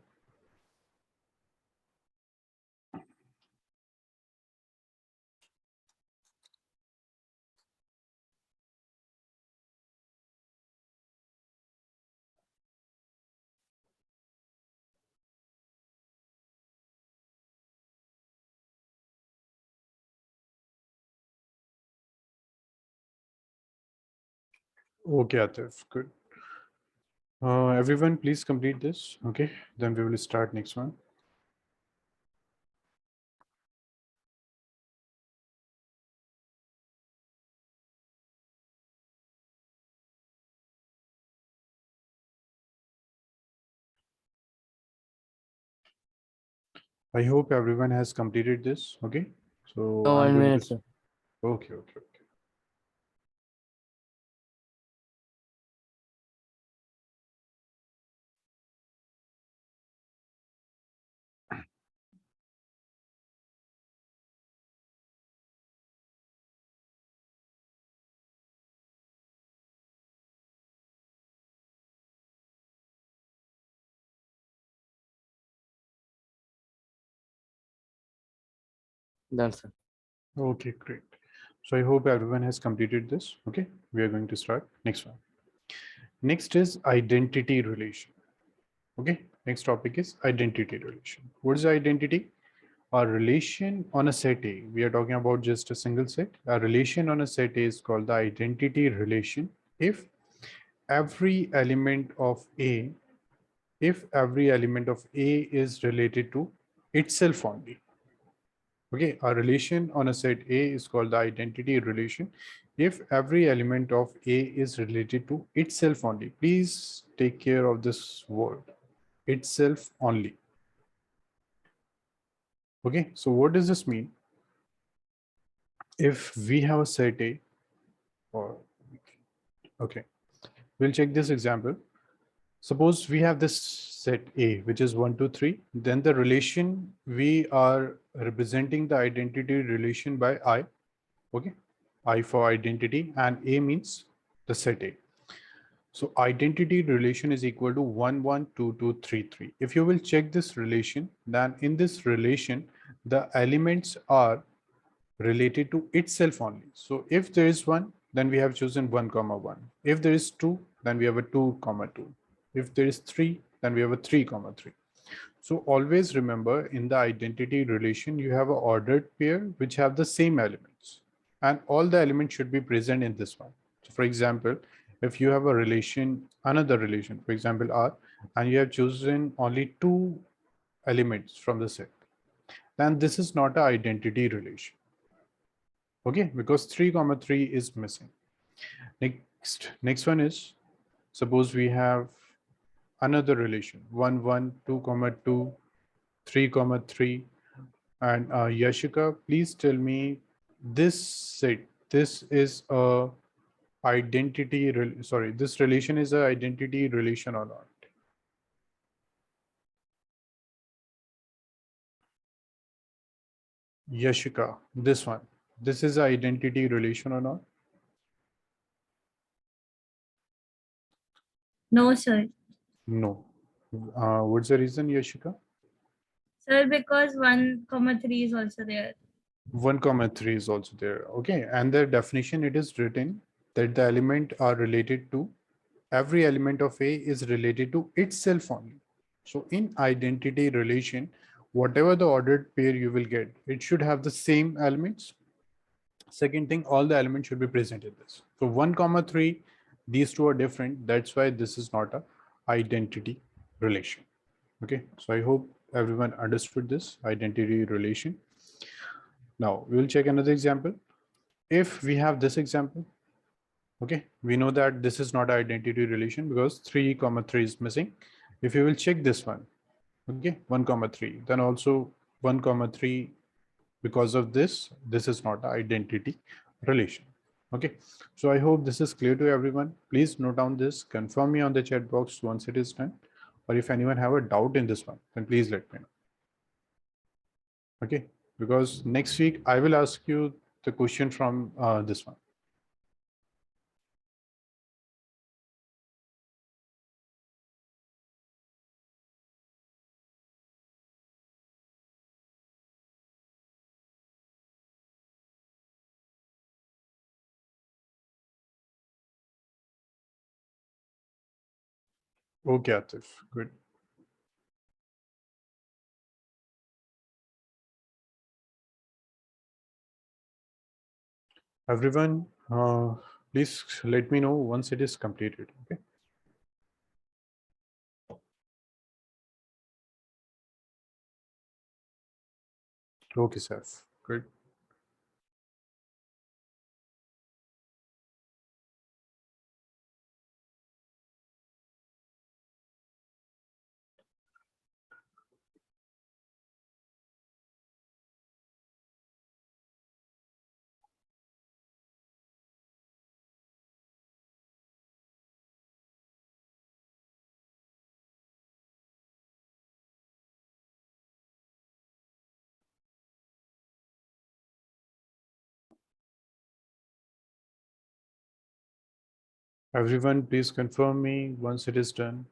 Okay, Atif, good. Everyone, please complete this. Okay, then we will start next one. I hope everyone has completed this. Okay, so No, I'm 1 going minute, to. sir. Okay, okay, okay. Done, sir. Okay, great. So I hope everyone has completed this. Okay, we are going to start next one. Next is identity relation. Okay, next topic is identity relation. What is identity? A relation on a set A. We are talking about just a single set. A relation on a set A is called the identity relation if every element of A, is related to itself only. Okay, a relation on a set A is called the identity relation if every element of A is related to itself only. Please take care of this word, itself only. Okay, so what does this mean? If we have a set A, or okay, we'll check this example. Suppose we have this set A, which is 1, 2, 3. Then the relation, we are representing the identity relation by I. Okay, I for identity, and A means the set A. So identity relation is equal to 1, 1, 2, 2, 3, 3. If you will check this relation, then in this relation, the elements are related to itself only. So if there is 1, then we have chosen 1 comma 1. If there is 2, then we have a 2 comma 2. If there is 3, then we have a 3 comma 3. So always remember, in the identity relation, you have an ordered pair which have the same elements, and all the elements should be present in this one. So for example, if you have a relation, another relation, for example R, and you have chosen only 2 elements from the set, then this is not an identity relation. Okay, because 3 comma 3 is missing. Next one is, suppose we have another relation 1, 1, 2 comma 2, 3 comma 3, and Yashika, please tell me this set, this is a this relation is a identity relation or not? Yashika, this one. This is an identity relation or not? No, sir. No. What's the reason, Yashika? Sir, because 1, 3 is also there. 1, 3 is also there. Okay. And the definition, it is written that the element are related to, every element of A is related to itself only. So in identity relation, whatever the ordered pair you will get, it should have the same elements. Second thing, all the elements should be present in this. So 1, 3, these two are different. That's why this is not a identity relation. Okay. So I hope everyone understood this identity relation. Now we will check another example. If we have this example, okay, we know that this is not identity relation because 3, 3 is missing. If you will check this one, okay, 1, 3, then also 1, 3, because of this is not an identity relation. Okay, so I hope this is clear to everyone. Please note down this, confirm me on the chat box once it is done, or if anyone have a doubt in this one, then please let me know. Okay, because next week I will ask you the question from this one. Okay, Atif, good. Everyone, please let me know once it is completed. Okay. Okay, sir. Good. Everyone, please confirm me once it is done.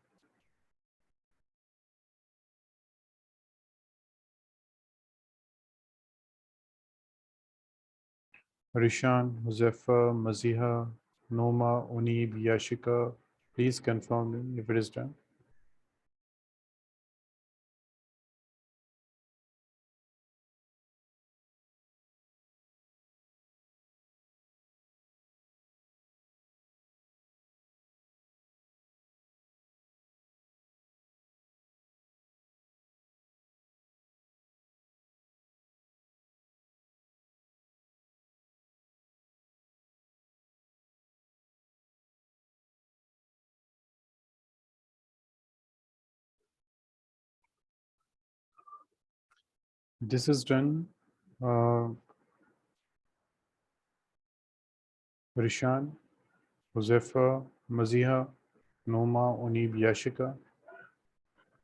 Rishan, Huzaifa, Maziha, Noma, Unib, Yashika, please confirm me if it is done. This is done. Rishan, Huzaifa, Maziha, Noma, Unib, Yashika.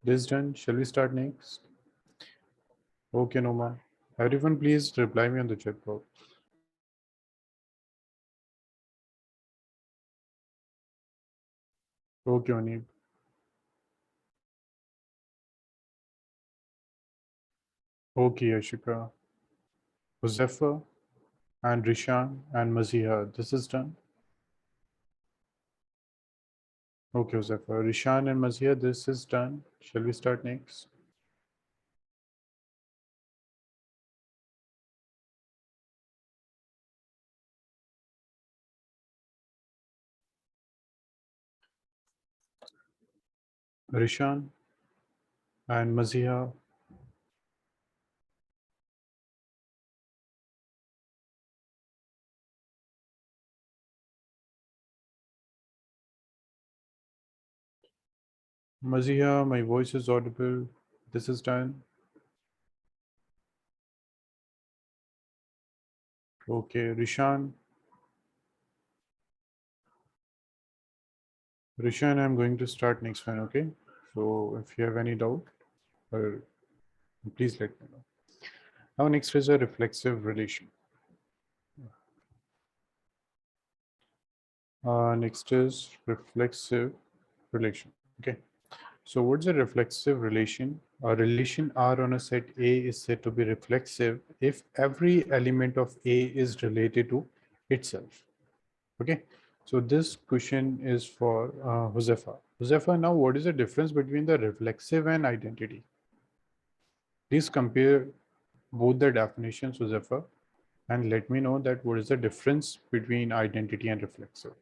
This is done. Shall we start next? Okay, Noma. Everyone, please reply me on the chat box. Okay, Unib. Okay, Yashika. Huzaifa and Rishan and Maziha. This is done. Okay, Huzaifa. Rishan and Maziha, this is done. Shall we start next? Rishan and Maziha. Maziha, my voice is audible. This is done. Okay, Rishan. Rishan, I'm going to start next one, okay? So if you have any doubt, please let me know. Now next is a reflexive relation. Next is reflexive relation. Okay. So what's a reflexive relation? A relation R on a set A is said to be reflexive if every element of A is related to itself. Okay. So this question is for Josefa. Josefa, now what is the difference between the reflexive and identity? Please compare both the definitions, Josefa, and let me know that what is the difference between identity and reflexive.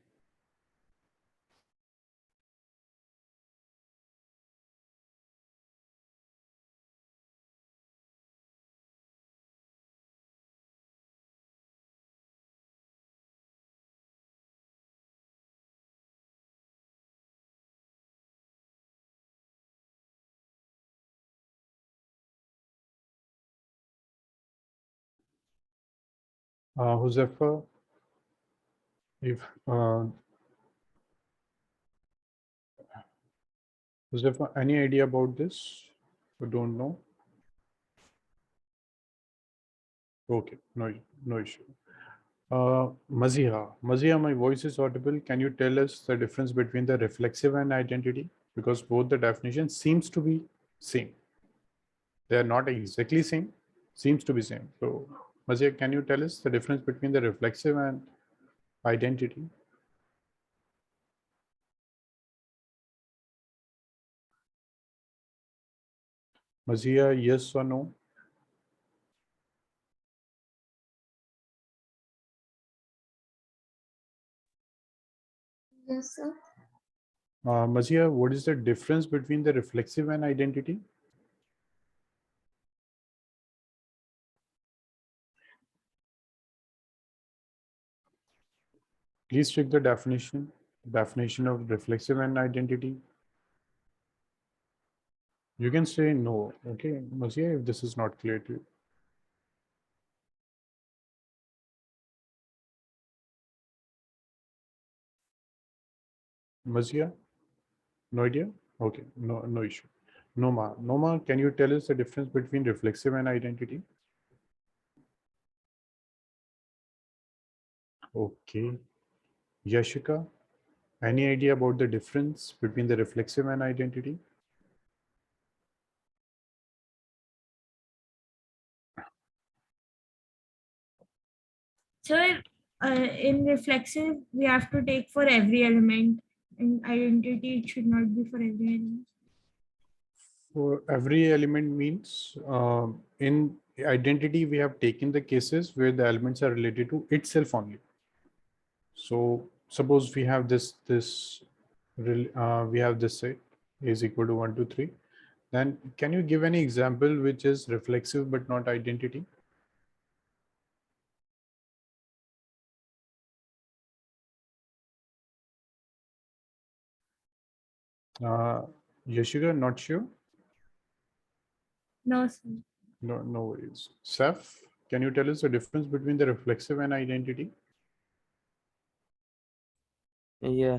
Josefa, if Josefa, any idea about this? You don't know? Okay, no issue. Maziha, my voice is audible. Can you tell us the difference between the reflexive and identity? Because both the definition seems to be same. They are not exactly same, seems to be same. So, Maziha, can you tell us the difference between the reflexive and identity? Maziha, yes or no? Yes, sir. Maziha, what is the difference between the reflexive and identity? Please check the definition of reflexive and identity. You can say no. Okay, Maziha, if this is not clear to you. Maziha, no idea? Okay, no issue. Noma, can you tell us the difference between reflexive and identity? Okay. Yashika, any idea about the difference between the reflexive and identity? So in reflexive, we have to take for every element. In identity, it should not be for every element. For every element means in identity, we have taken the cases where the elements are related to itself only. So suppose we have we have this set is equal to 1 to 3. Then can you give any example which is reflexive but not identity? Yashika, not sure? No, sir. No worries. Saf, can you tell us the difference between the reflexive and identity? Yeah.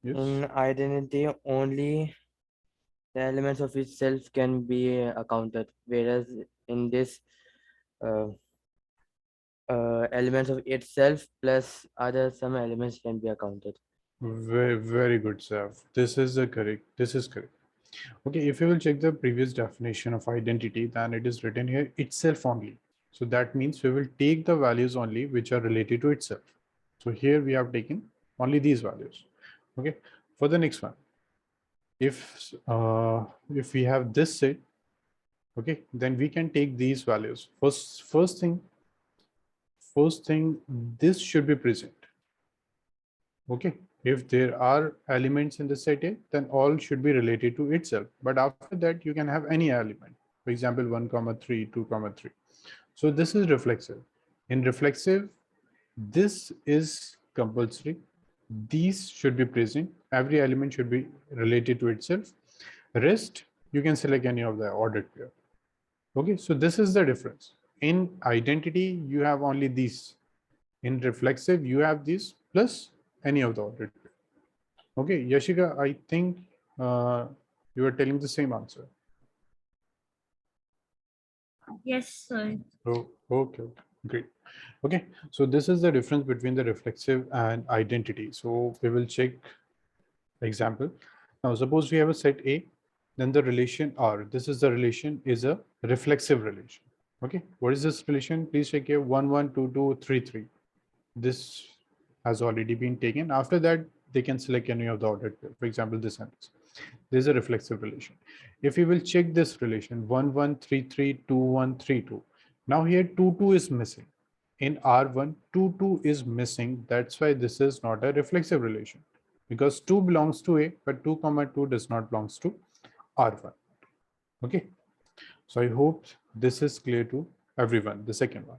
Yes. In identity, only the elements of itself can be accounted, whereas in this, uh, elements of itself plus other some elements can be accounted. Very good, Saf. This is the correct. This is correct. Okay, if you will check the previous definition of identity, then it is written here itself only. So that means we will take the values only which are related to itself. So here we have taken only these values. Okay, for the next one, if we have this set, okay, then we can take these values. First thing, this should be present. Okay, if there are elements in the set A, then all should be related to itself. But after that, you can have any element. For example, 1 comma 3, 2 comma 3. So this is reflexive. In reflexive, this is compulsory. These should be present. Every element should be related to itself. Rest, you can select any of the ordered pair. Okay, so this is the difference. In identity, you have only these. In reflexive, you have these plus any of the ordered pair. Okay, Yashika, I think you are telling the same answer. Yes, sir. Oh, okay, okay, great. Okay, so this is the difference between the reflexive and identity. So we will check example. Now, suppose we have a set A, then the relation R. This is the relation is a reflexive relation. Okay, what is this relation? Please check here 1, 1, 2, 2, 3, 3. This has already been taken. After that, they can select any of the ordered pair. For example, this and this. This is a reflexive relation. If we will check this relation 1, 1, 3, 3, 2, 1, 3, 2. Now here 2, 2 is missing. In R1, 2, 2 is missing. That's why this is not a reflexive relation because 2 belongs to A, but 2 comma 2 does not belongs to R1. Okay. So I hope this is clear to everyone, the second one.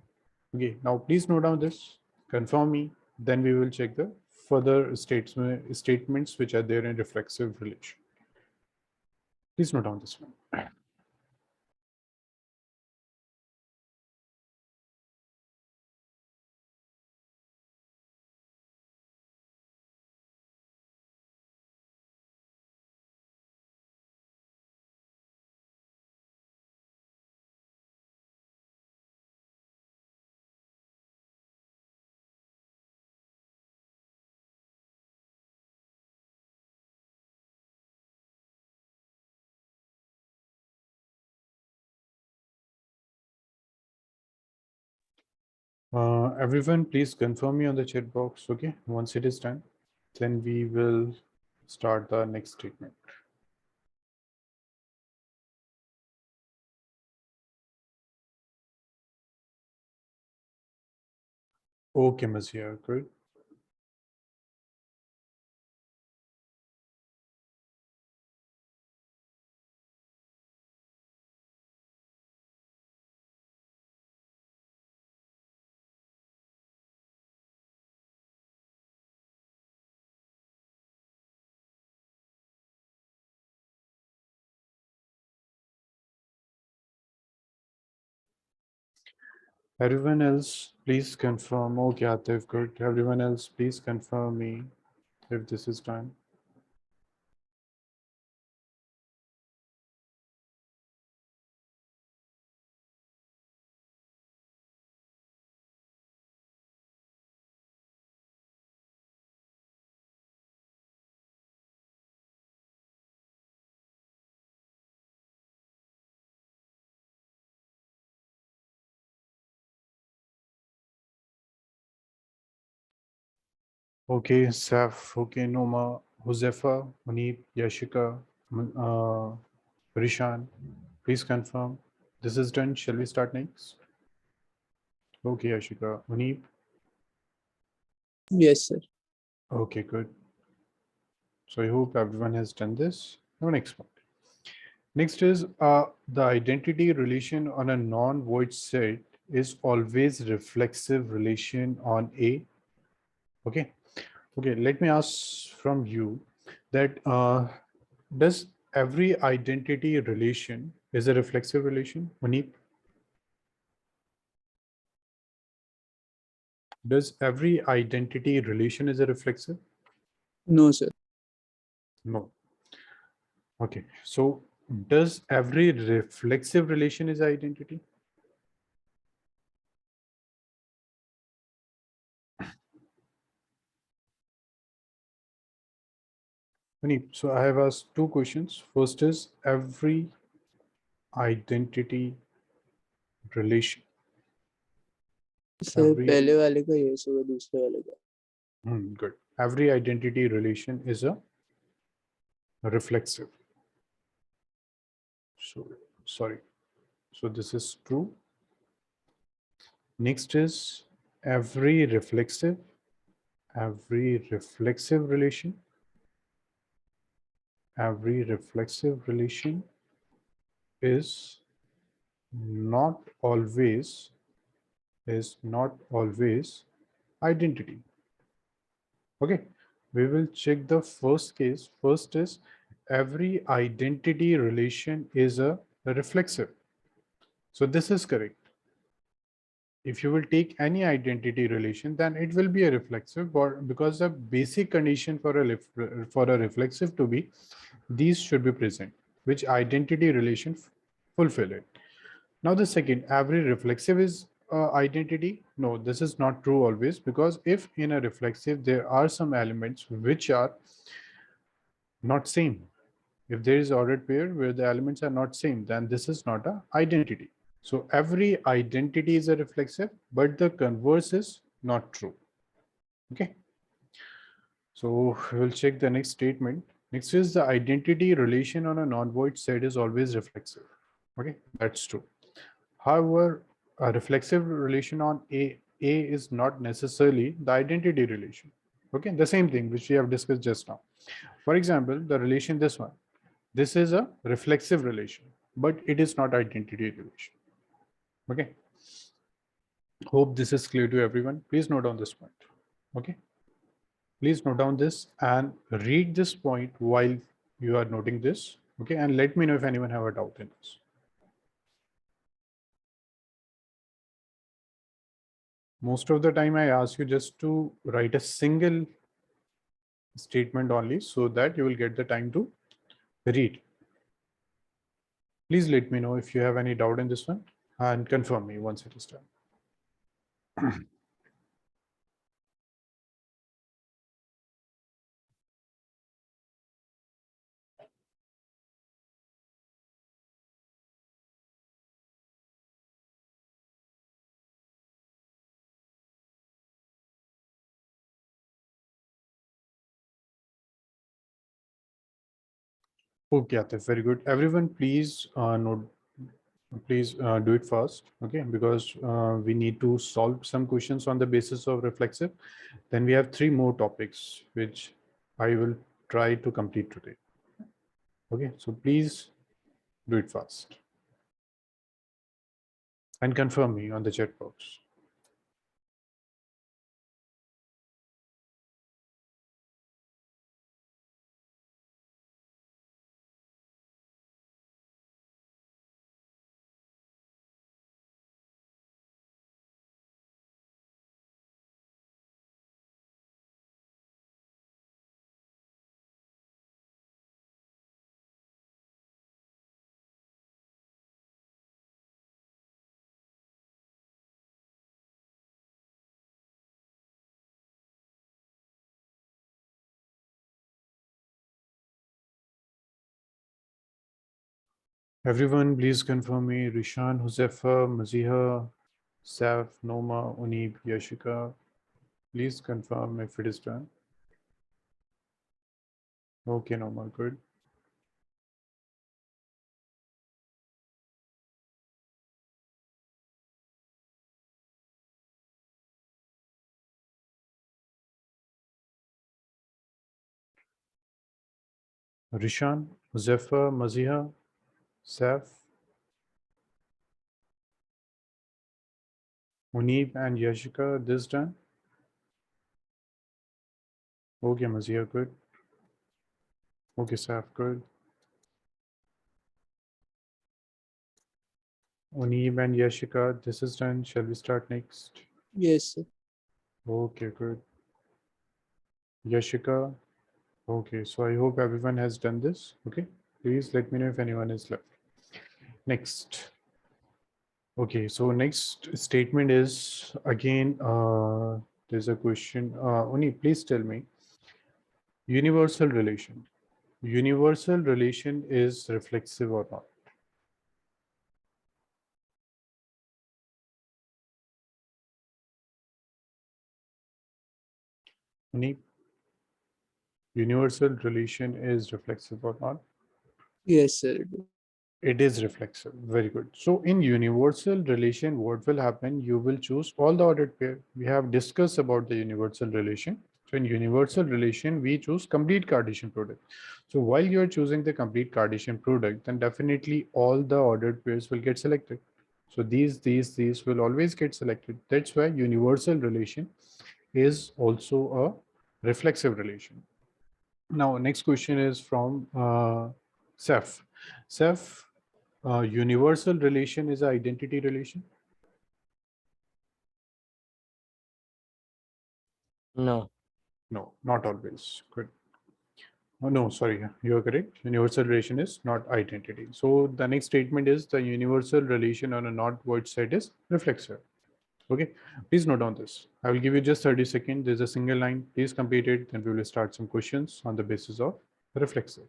Okay. Now please note down this, confirm me, then we will check the further statements which are there in reflexive relation. Please note down this one. Everyone, please confirm me on the chat box. Okay, once it is done, then we will start the next statement. Okay, Mazia, good. Everyone else, please confirm. Okay, Atif, good. Everyone else, please confirm me if this is done. Okay, Saf, okay, Noma, Josefa, Munib, Yashika, Rishan, please confirm. This is done. Shall we start next? Okay, Yashika, Munib. Yes, sir. Okay, good. So I hope everyone has done this. Now next one. Next is the identity relation on a non-void set is always reflexive relation on A. Okay. Okay, let me ask from you that does every identity relation is a reflexive relation, Maneep? Does every identity relation is a reflexive? No, sir. No. Okay, so does every reflexive relation is identity? Maneep, so I have asked two questions. First is every identity relation. Sir Every पहले वाले का yes होगा दूसरे वाले का. good. Every identity relation is a reflexive. So sorry. So this is true. Next is every reflexive relation. Every reflexive relation is not always identity. Okay, we will check the first case. First is every identity relation is a reflexive. So this is correct. If you will take any identity relation, then it will be a reflexive, because the basic condition for a reflexive to be, these should be present, which identity relation fulfill it. Now the second, every reflexive is identity. No, this is not true always, because if in a reflexive there are some elements which are not same. If there is ordered pair where the elements are not same, then this is not a identity. So every identity is a reflexive, but the converse is not true. Okay. So we'll check the next statement. Next is the identity relation on a non-void set is always reflexive. Okay, that's true. However, a reflexive relation on A is not necessarily the identity relation. Okay, the same thing which we have discussed just now. For example, the relation this one. This is a reflexive relation, but it is not identity relation. Okay. Hope this is clear to everyone. Please note down this point. Okay. Please note down this and read this point while you are noting this. Okay. And let me know if anyone have a doubt in this. Most of the time I ask you just to write a single statement only so that you will get the time to read. Please let me know if you have any doubt in this one and confirm me once it is done. Okay, Atif, very good. Everyone, please note, please do it fast, okay? Because we need to solve some questions on the basis of reflexive. Then we have 3 more topics which I will try to complete today. Okay, so please do it fast and confirm me on the chat box. Everyone, please confirm me. Rishan, Huzefa, Maziha, Saf, Noma, Unib, Yashika. Please confirm if it is done. Okay, Noma, good. Rishan, Huzefa, Maziha, Saf, Unib, and Yashika, this done. Okay, Maziha, good. Okay, Saf, good. Unib and Yashika, this is done. Shall we start next? Yes, sir. Okay, good. Yashika. Okay, so I hope everyone has done this. Okay, please let me know if anyone is left. Next. Okay, so next statement is again, there's a question. Uni, please tell me, universal relation. Universal relation is reflexive or not? Uni, universal relation is reflexive or not? Yes, sir. It is reflexive. Very good. So in universal relation, what will happen? You will choose all the ordered pair. We have discussed about the universal relation. So in universal relation, we choose complete Cartesian product. So while you are choosing the complete Cartesian product, then definitely all the ordered pairs will get selected. So these will always get selected. That's why universal relation is also a reflexive relation. Now, next question is from Seth. Seth, universal relation is an identity relation? No. No, not always. Good. Oh, no, sorry, you're correct. Universal relation is not identity. So the next statement is the universal relation on a not void set is reflexive. Okay, please note down this. I will give you just 30 seconds. There's a single line. Please complete it. Then we will start some questions on the basis of reflexive.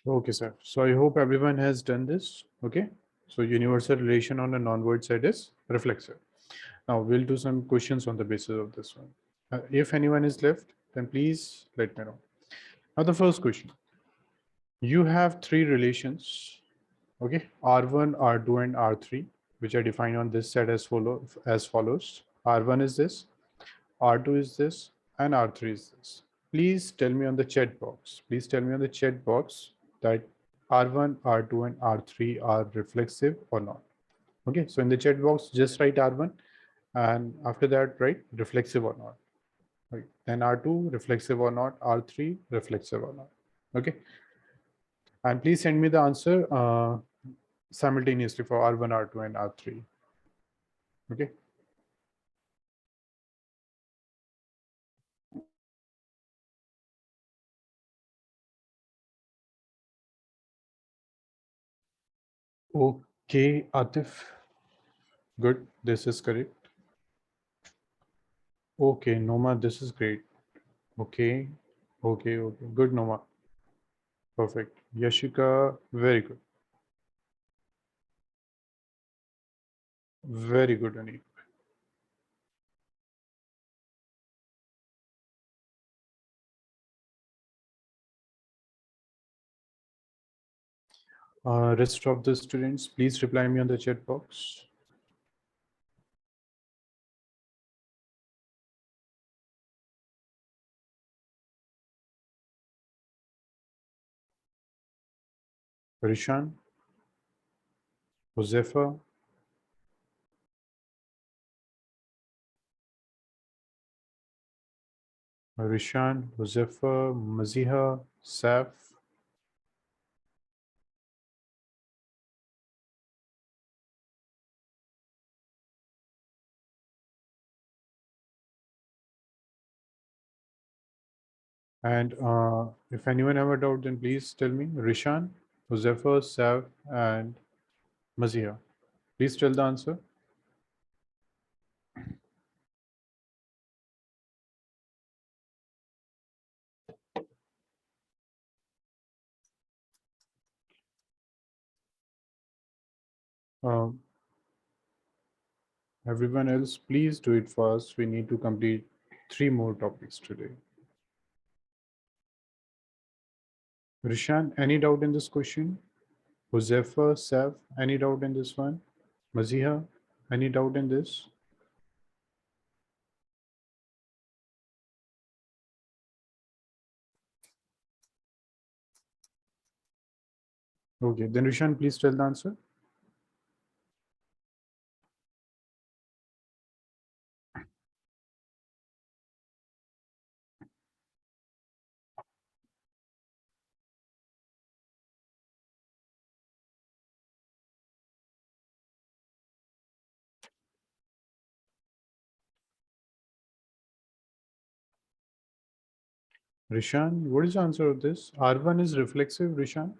Okay, sir. So I hope everyone has done this. Okay. So universal relation on a non-void set is reflexive. Now we'll do some questions on the basis of this one. If anyone is left, then please let me know. Now the first question. You have three relations, okay, R1, R2, and R3, which are defined on this set as follows. R1 is this, R2 is this, and R3 is this. Please tell me on the chat box. Please tell me on the chat box that R1, R2, and R3 are reflexive or not. Okay, so in the chat box, just write R1, and after that, write reflexive or not. Right. Then R2 reflexive or not, R3 reflexive or not. Okay, and please send me the answer simultaneously for R1, R2, and R3. Okay. Okay, Atif. Good. This is correct. Okay, Noma, this is great. Okay. Okay, okay. Good, Noma. Perfect. Yashika, very good. Very good, Anik. Rest of the students, please reply me on the chat box. Rishan, Josefa, Rishan, Josefa, Maziha, Saf, and if anyone have a doubt, then please tell me. Rishan, Josefa, Sav, and Maziha. Please tell the answer. Um, everyone else, please do it fast. We need to complete 3 more topics today. Rishan, any doubt in this question? Josefa, Sav, any doubt in this one? Maziha, any doubt in this? Okay, then Rishan, please tell the answer. Rishan, what is the answer of this? R1 is reflexive, Rishan.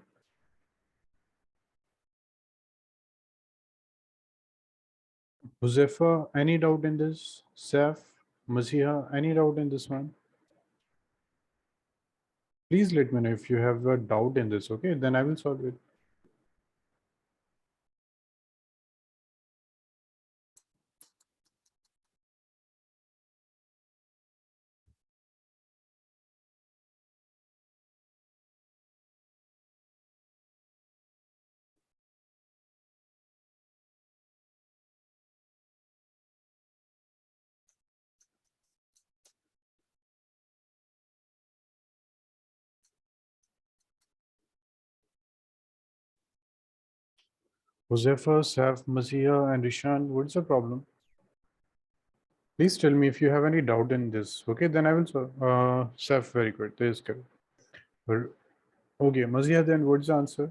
Josefa, any doubt in this? Saf, Masiha, any doubt in this one? Please let me know if you have a doubt in this, okay? Then I will solve it. Josefa, Saf, Masiha, and Rishan, what's the problem? Please tell me if you have any doubt in this. Okay, then I will solve. Saf, very good. This is correct. Okay, Masiha, then what's the answer?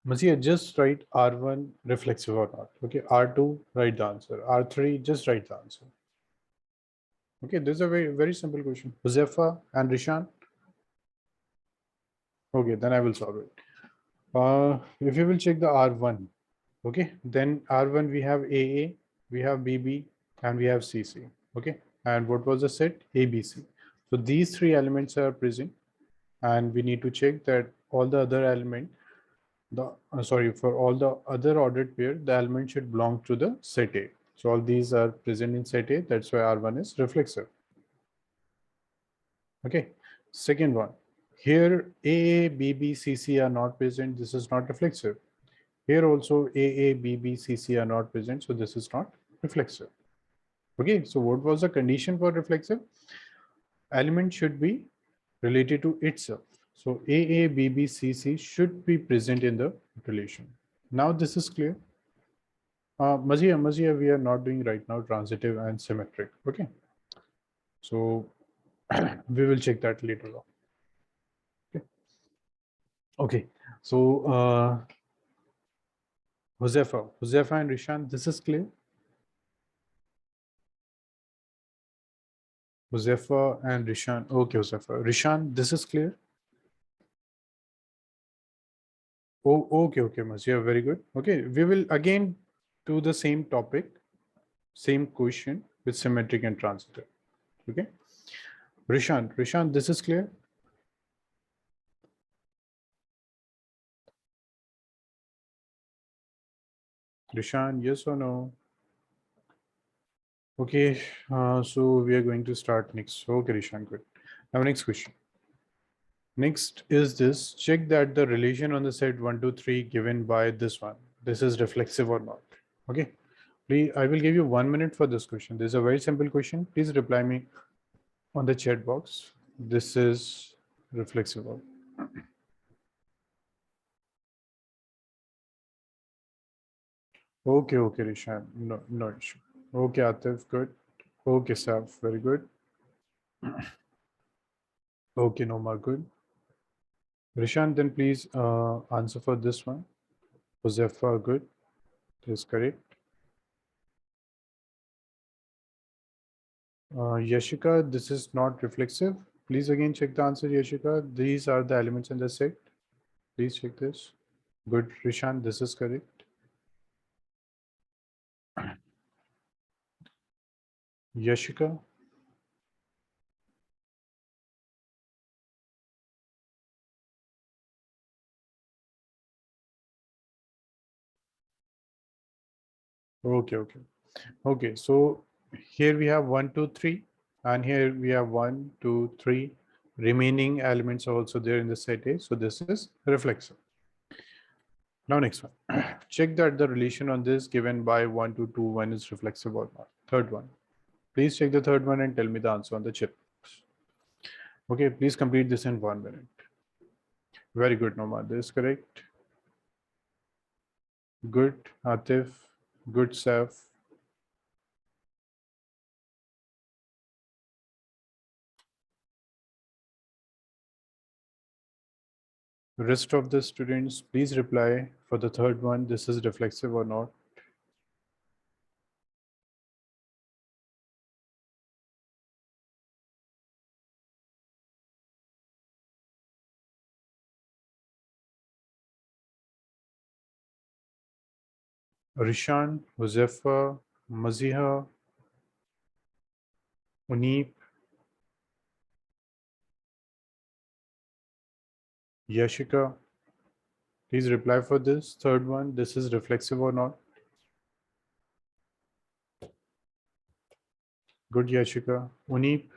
Masiha, just write R1 reflexive or not. Okay, R2, write the answer. R3, just write the answer. Okay, this is a very simple question. Josefa and Rishan. Okay, then I will solve it. If you will check the R1, okay, then R1 we have AA, we have BB, and we have CC. Okay, and what was the set? ABC. So these three elements are present, and we need to check that all the other element, for all the other ordered pair, the element should belong to the set A. So all these are present in set A. That's why R1 is reflexive. Okay, second one. Here AA, BB, CC are not present. This is not reflexive. Here also AA, BB, CC are not present. So this is not reflexive. Okay, so what was the condition for reflexive? Element should be related to itself. So AA, BB, CC should be present in the relation. Now this is clear. Mazia, we are not doing right now transitive and symmetric. Okay, so we will check that later on. Okay, so Josefa and Rishan, this is clear. Josefa and Rishan. Okay, Josefa. Rishan, this is clear. Oh, okay, Mazia, very good. Okay, we will again do the same topic, same question with symmetric and transitive. Okay, Rishan, this is clear. Rishan, yes or no? Okay, so we are going to start next. Okay, Rishan, good. Now, next question. Next is this, check that the relation on the set 1, 2, 3 given by this one, this is reflexive or not. Okay, please, I will give you 1 minute for this question. This is a very simple question. Please reply me on the chat box. This is reflexive. Okay, Rishan, no issue. Okay, Atif, good. Okay, Saf, very good. Okay, Noma, good. Rishan, then please answer for this one. Josefa, good. This is correct. Yashika, this is not reflexive. Please again check the answer, Yashika. These are the elements in the set. Please check this. Good, Rishan, this is correct. Yashika. Okay, so here we have 1, 2, 3, and here we have 1, 2, 3. Remaining elements are also there in the set A. So this is reflexive. Now next one. Check that the relation on this given by 1 to 2, 1 is reflexive or not. Third one. Please check the third one and tell me the answer on the chip. Okay, please complete this in 1 minute. Very good, Noma. This is correct. Good, Atif. Good, Saf. Rest of the students, please reply for the third one. This is reflexive or not. Rishan, Josefa, Maziha, Uneep, Yashika. Please reply for this third one. This is reflexive or not. Good, Yashika. Uneep.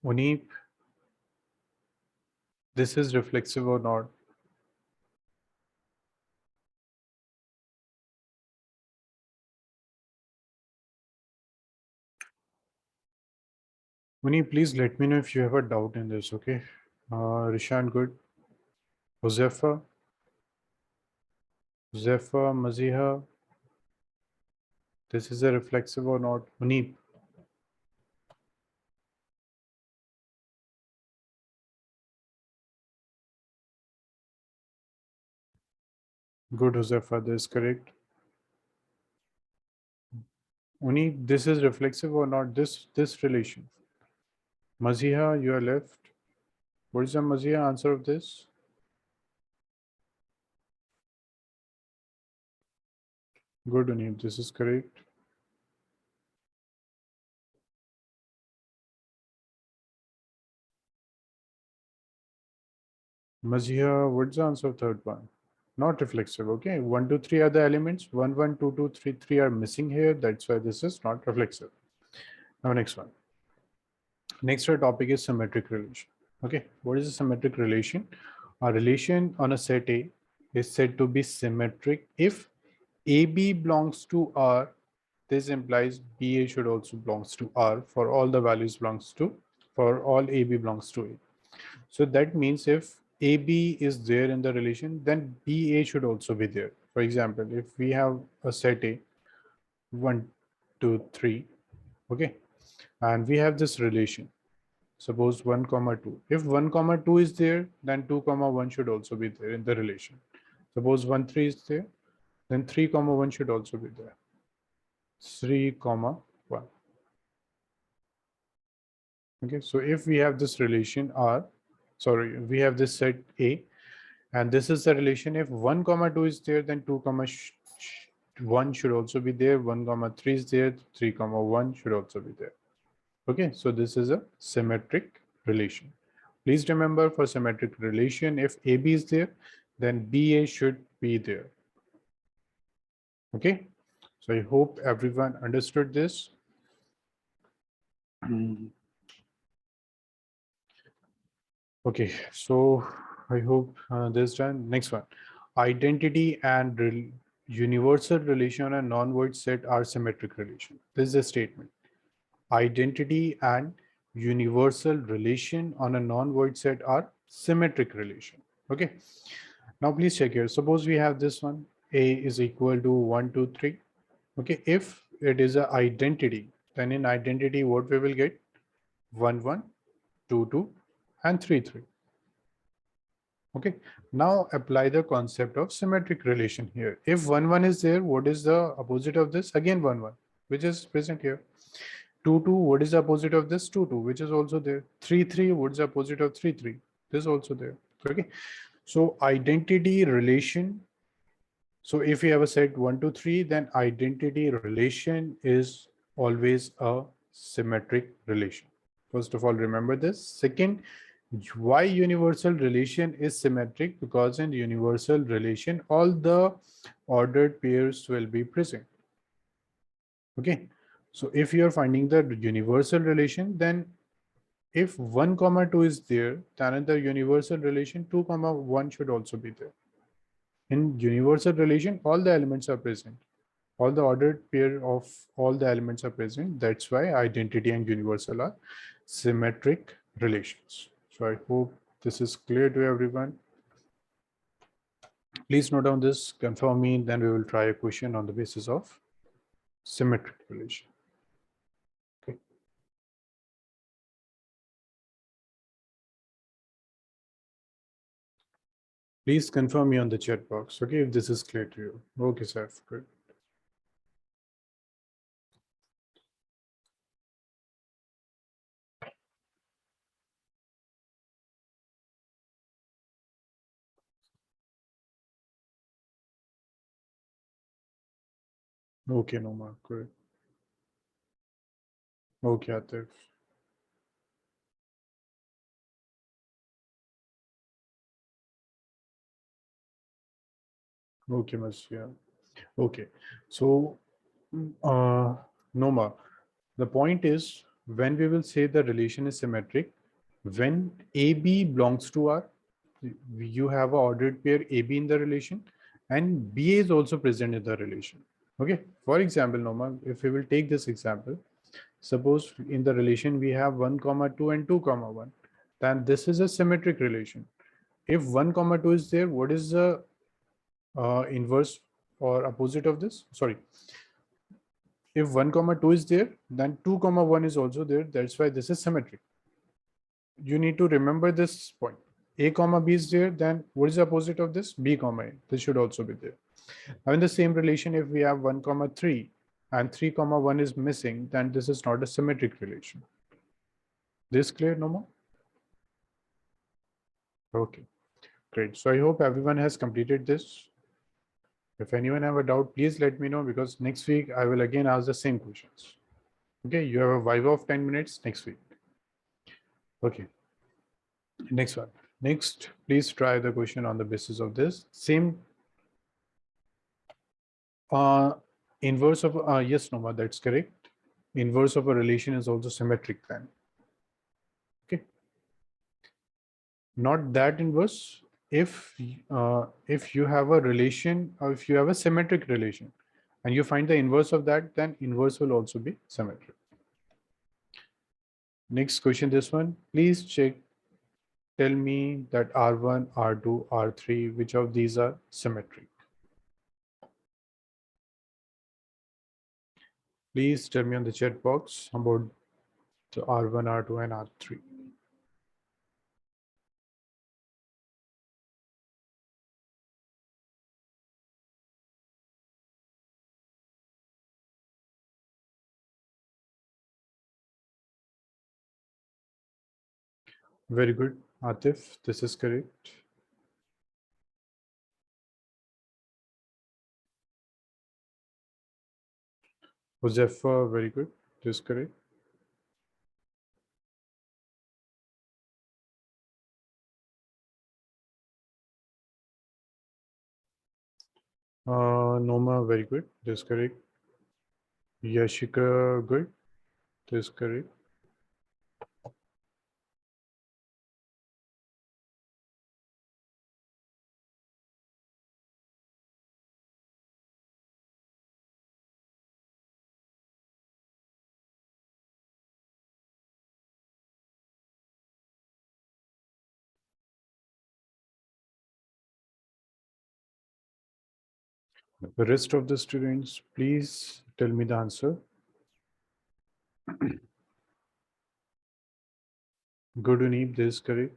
Uneep. This is reflexive or not. Muni, please let me know if you have a doubt in this, okay? Rishan, good. Josefa, Maziha, this is a reflexive or not? Muni, good, Josefa, this is correct. Muni, this is reflexive or not? This relation. Maziha, you are left. What is the Maziha answer of this? Good, Uni, this is correct. Maziha, what's the answer of third one? Not reflexive, okay? 1, 2, 3 are the elements. 1, 1, 2, 2, 3, 3 are missing here. That's why this is not reflexive. Now, next one. Next our topic is symmetric relation. Okay, what is a symmetric relation? A relation on a set A is said to be symmetric if AB belongs to R. This implies BA should also belongs to R for all the values belongs to, for all AB belongs to A. So that means if AB is there in the relation, then BA should also be there. For example, if we have a set A, 1, 2, 3, okay, and we have this relation. Suppose 1, 2. If 1, 2 is there, then 2, 1 should also be there in the relation. Suppose 1, 3 is there, then 3, 1 should also be there. 3, 1. Okay, so if we have this relation R, sorry, we have this set A, and this is the relation. If 1, 2 is there, then 2, 1 should also be there. 1, 3 is there, 3, 1 should also be there. Okay, so this is a symmetric relation. Please remember, for symmetric relation, if AB is there, then BA should be there. Okay, so I hope everyone understood this. Okay, so I hope this done. Next one, identity and universal relation on a non-void set are symmetric relation. This is a statement. Identity and universal relation on a non-void set are symmetric relation. Okay, now please check here. Suppose we have this one, A is equal to 1, 2, 3. Okay, if it is an identity, then in identity what we will get? 1, 1, 2, 2, and 3, 3. Okay, now apply the concept of symmetric relation here. If 1, 1 is there, what is the opposite of this? Again 1, 1, which is present here. 2, 2, what is the opposite of this? 2, 2, which is also there. 3, 3, what is the opposite of 3, 3? This is also there. Okay, so identity relation. So if you have a set 1, 2, 3, then identity relation is always a symmetric relation. First of all, remember this. Second, why universal relation is symmetric? Because in universal relation, all the ordered pairs will be present. Okay, so if you are finding the universal relation, then if 1, 2 is there, then in the universal relation 2, 1 should also be there. In universal relation, all the elements are present. All the ordered pair of all the elements are present. That's why identity and universal are symmetric relations. So I hope this is clear to everyone. Please note down this, confirm me, then we will try a question on the basis of symmetric relation. Okay. Please confirm me on the chat box, okay, if this is clear to you. Okay, sir, good. Okay, Noma, good. Okay, Atif. Okay, Masya. Okay, so Noma, the point is when we will say the relation is symmetric, when AB belongs to R, you have a ordered pair AB in the relation and BA is also present in the relation. Okay, for example, Noma, if we will take this example, Suppose in the relation we have 1 comma 2 and 2 comma 1, then this is a symmetric relation. If 1 comma 2 is there, what is the inverse or opposite of this? Sorry. If 1 comma 2 is there, then 2 comma 1 is also there. That's why this is symmetric. You need to remember this point. A comma B is there, then what is the opposite of this? B comma A. This should also be there. Now in the same relation, if we have 1 comma 3 and 3 comma 1 is missing, then this is not a symmetric relation. This clear, Noma? Okay, great. So I hope everyone has completed this. If anyone have a doubt, please let me know, because next week I will again ask the same questions. Okay, you have a viva of 10 minutes next week. Okay, next one. Next, please try the question on the basis of this. Same inverse of, yes, Noma, that's correct. Inverse of a relation is also symmetric then. Okay. Not that inverse. If you have a relation, or if you have a symmetric relation and you find the inverse of that, then inverse will also be symmetric. Next question, this one. Please check. Tell me that R1, R2, R3, which of these are symmetric? Please tell me on the chat box about the R1, R2, and R3. Very good, Atif. This is correct. Josefa, very good. This is correct. Noma, very good. This is correct. Yashika, good. This is correct. The rest of the students, please tell me the answer. Good, Uneep, this is correct.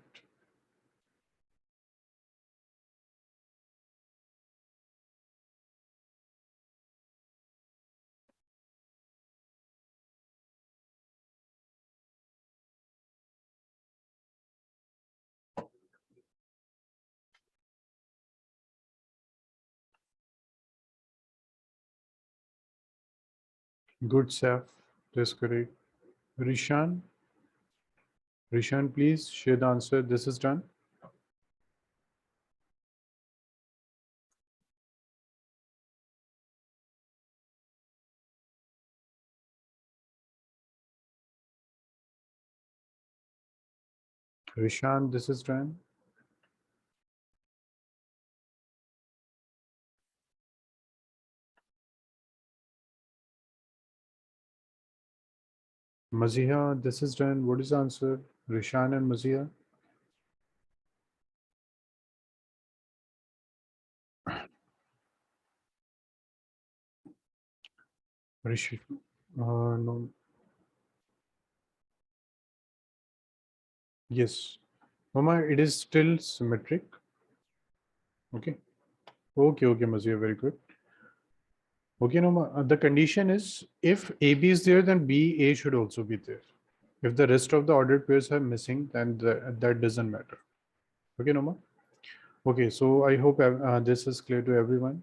Good, Saf, this is correct. Rishan, please share the answer. This is done. Rishan, this is done. Maziha, this is done. What is the answer? Rishan and Maziha. Rishi, no. Yes. Mama, it is still symmetric. Okay. Okay, Maziha, very good. Okay, Noma, the condition is if AB is there, then BA should also be there. If the rest of the ordered pairs are missing, then that doesn't matter. Okay, Noma? Okay, so I hope this is clear to everyone.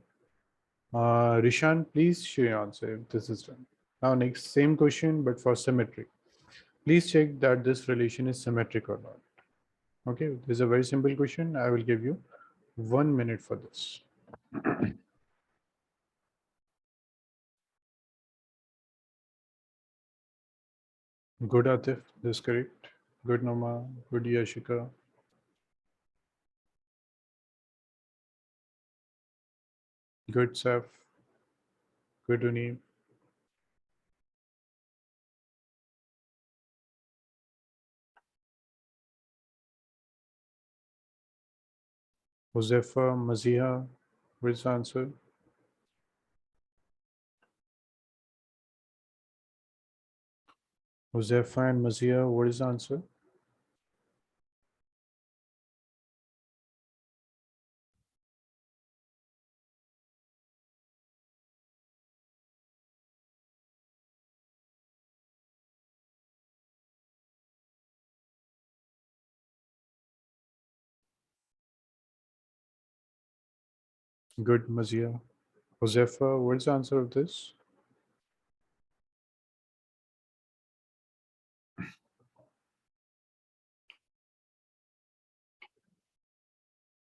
Rishan, please share your answer if this is done. Now, next, same question, but for symmetry. Please check that this relation is symmetric or not. Okay, this is a very simple question. I will give you 1 minute for this. Good, Atif, this is correct. Good, Noma. Good, Yashika. Good, Saf. Good, Uneem. Josefa, Maziha, what is the answer? Josefa and Maziha, what is the answer? Good, Maziha. Josefa, what is the answer of this?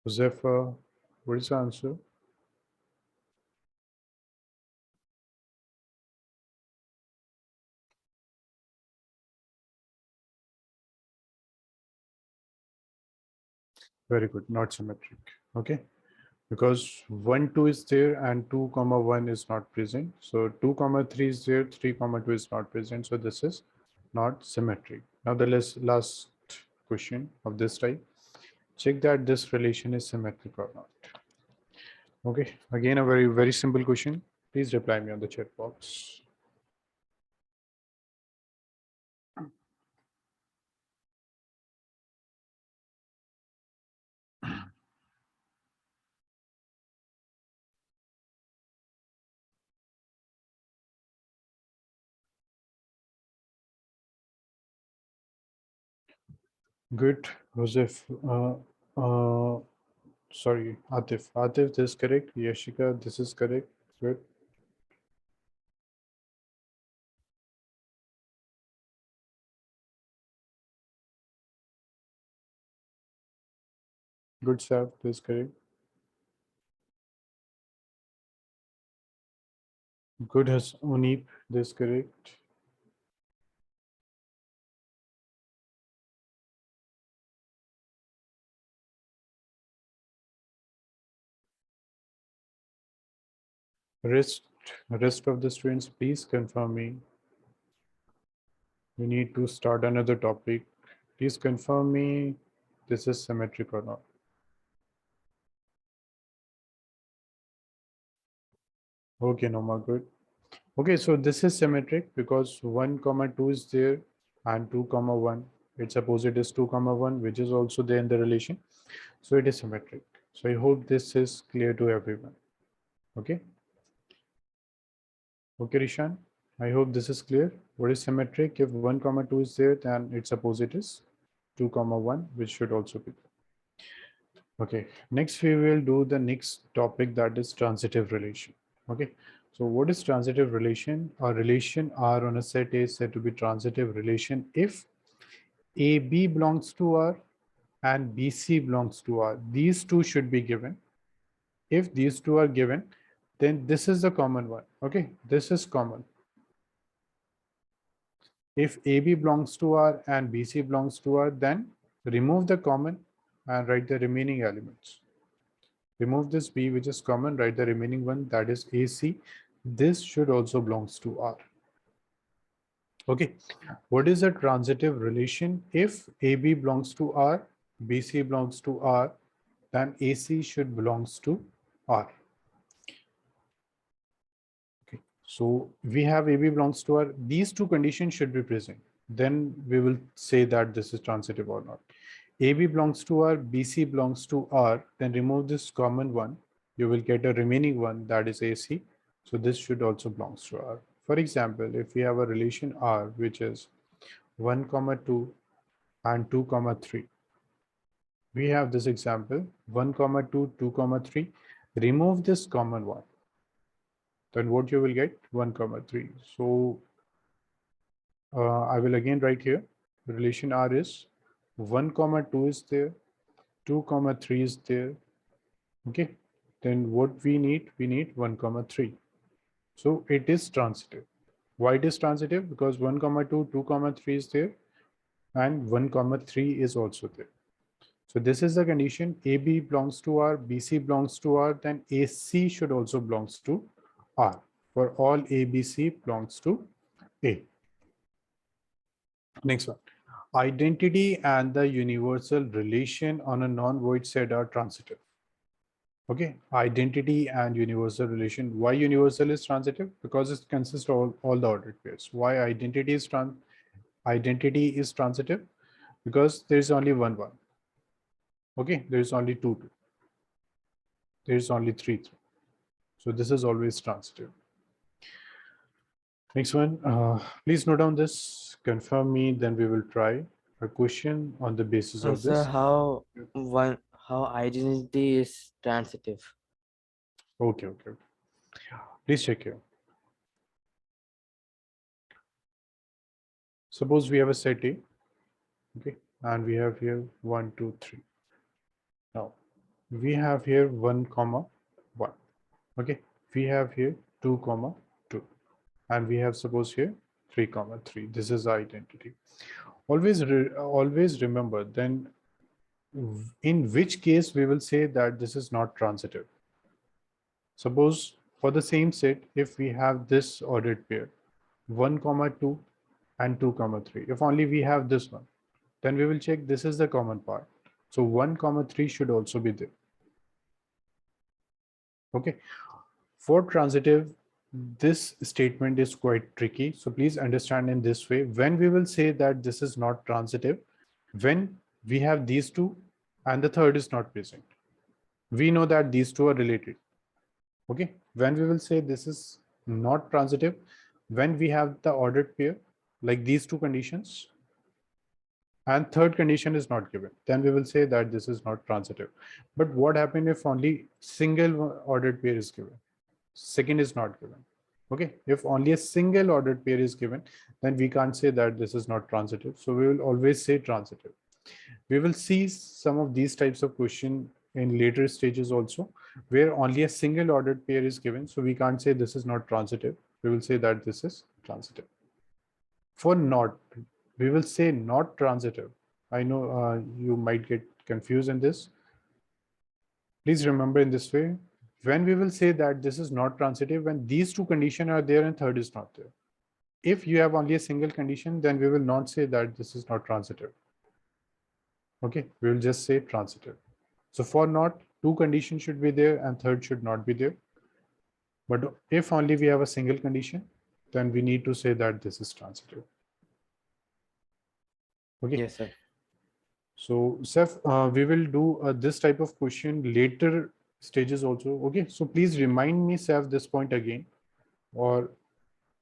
Josefa, what is the answer? Very good, not symmetric. Okay, because 1, 2 is there and 2, comma 1 is not present. So 2, comma 3 is there, 3, comma 2 is not present. So this is not symmetric. Now the last question of this type. Check that this relation is symmetric or not. Okay, again a very simple question. Please reply me on the chat box. Good, Joseph. Sorry, Atif. Atif, this is correct. Yashika, this is correct. Good. Good, Sav, this is correct. Good, has Unip, this is correct. Rest, rest of the students, please confirm me. We need to start another topic. Please confirm me this is symmetric or not. Okay, Noma, good. Okay, so this is symmetric because 1, comma 2 is there and 2, comma 1. Its opposite is 2, comma 1, which is also there in the relation. So it is symmetric. So I hope this is clear to everyone. Okay. Okay, Rishan. I hope this is clear. What is symmetric? If 1, comma 2 is there, then its opposite is 2, comma 1, which should also be there. Okay, next we will do the next topic, that is transitive relation. Okay, so what is transitive relation? A relation R on a set A is said to be transitive relation if AB belongs to R and BC belongs to R. These two should be given. If these two are given, then this is the common one. Okay, this is common. If AB belongs to R and BC belongs to R, then remove the common and write the remaining elements. Remove this B, which is common, write the remaining one, that is AC. This should also belongs to R. Okay, what is a transitive relation? If AB belongs to R, BC belongs to R, then AC should belongs to R. Okay, so we have AB belongs to R. These two conditions should be present. Then we will say that this is transitive or not. AB belongs to R, BC belongs to R, then remove this common one. You will get a remaining one, that is AC. So this should also belongs to R. For example, if we have a relation R, which is 1, comma 2 and 2, comma 3. We have this example 1, comma 2, 2, comma 3. Remove this common one. Then what you will get 1, comma 3. So I will again write here relation R is 1, comma 2 is there, 2, comma 3 is there. Okay, then what we need 1, comma 3. So it is transitive. Why it is transitive? Because 1, comma 2, 2, comma 3 is there and 1, comma 3 is also there. So this is the condition. AB belongs to R, BC belongs to R, then AC should also belongs to R. For all ABC belongs to A. Next one. Identity and the universal relation on a non-void set are transitive. Okay, identity and universal relation. Why universal is transitive? Because it consists of all the ordered pairs. Why identity is transitive? Because there is only one. Okay, there is only two. There is only three. So this is always transitive. Next one, please note down this, confirm me, then we will try a question on the basis of Sir, this. how identity is transitive? Okay. Please check here. Suppose we have a set A, okay, and we have here 1, 2, 3. Now we have here 1, 1. Okay, we have here 2, 2, and we have suppose here 3, 3. This is identity. Always remember then in which case we will say that this is not transitive. Suppose for the same set, if we have this ordered pair 1, 2 and 2, 3, if only we have this one, then we will check this is the common part. So 1, 3 should also be there. Okay. For transitive, this statement is quite tricky. So please understand in this way, when we will say that this is not transitive, when we have these two and the third is not present, we know that these two are related. Okay. When we will say this is not transitive, when we have the ordered pair, like these two conditions, and third condition is not given, then we will say that this is not transitive. But what happens if only single ordered pair is given? Second is not given. Okay, if only a single ordered pair is given, then we can't say that this is not transitive. So we will always say transitive. We will see some of these types of question in later stages also, where only a single ordered pair is given. So we can't say this is not transitive. We will say that this is transitive. For not, we will say not transitive. I know you might get confused in this. Please remember in this way, when we will say that this is not transitive, when these two conditions are there and third is not there. If you have only a single condition, then we will not say that this is not transitive. Okay, we will just say transitive. So for not, two conditions should be there and third should not be there. But if only we have a single condition, then we need to say that this is transitive. Okay. Yes, sir. So, Seth, we will do this type of question later stages also. Okay, so please remind me, Seth, this point again, or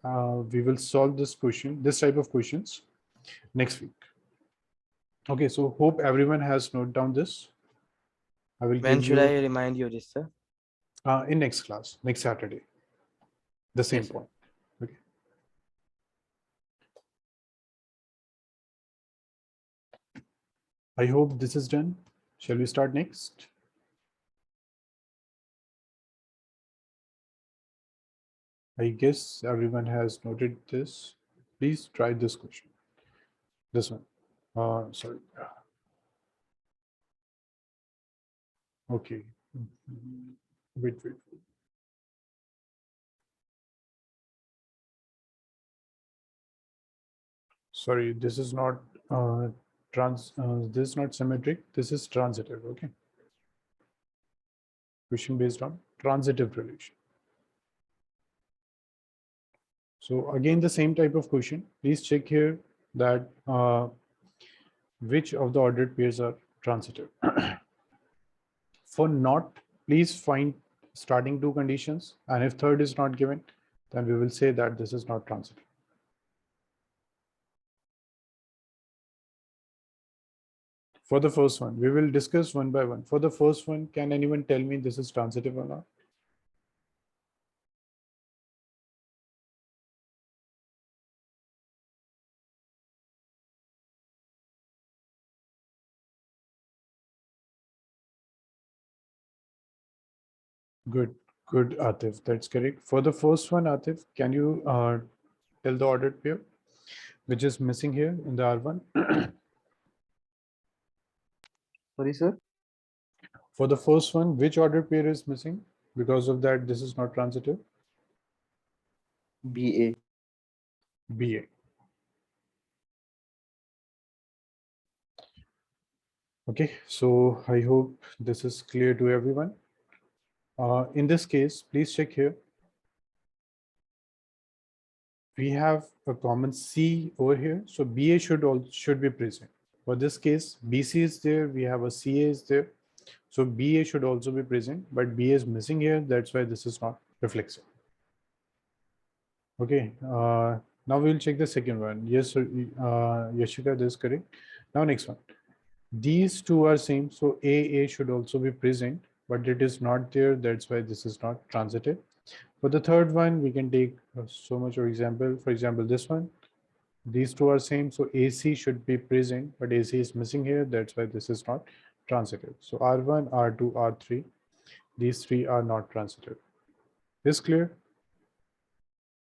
we will solve this question, this type of questions next week. Okay, so hope everyone has noted down this. I will When give should you I remind you this, sir? in next class, next Saturday, the same Yes, sir. point. Okay. I hope this is done. Shall we start next? I guess everyone has noted this. Please try this question. This one. Sorry. Okay. Wait. Sorry, this is not this is not symmetric. This is transitive. Okay. Question based on transitive relation. So again, the same type of question. Please check here that which of the ordered pairs are transitive. For not, please find starting two conditions, and if third is not given, then we will say that this is not transitive. For the first one, we will discuss one by one. For the first one, can anyone tell me this is transitive or not? Good, Atif. That's correct. For the first one, Atif, can you tell the ordered pair which is missing here in the R1? Sorry, sir. For the first one, which ordered pair is missing? Because of that, this is not transitive. BA. BA. Okay, so I hope this is clear to everyone. In this case, please check here. We have a common C over here, so BA should be present. For this case, BC is there, we have a CA is there, so BA should also be present, but BA is missing here, that's why this is not reflexive. Okay, now we'll check the second one. Yes, Yashika, this is correct. Now next one. These two are same, so A should also be present, but it is not there, that's why this is not transitive. For the third one, we can take so much of example. For example, this one. These two are same, so AC should be present, but AC is missing here. That's why this is not transitive. So R1, R2, R3, these three are not transitive. This clear?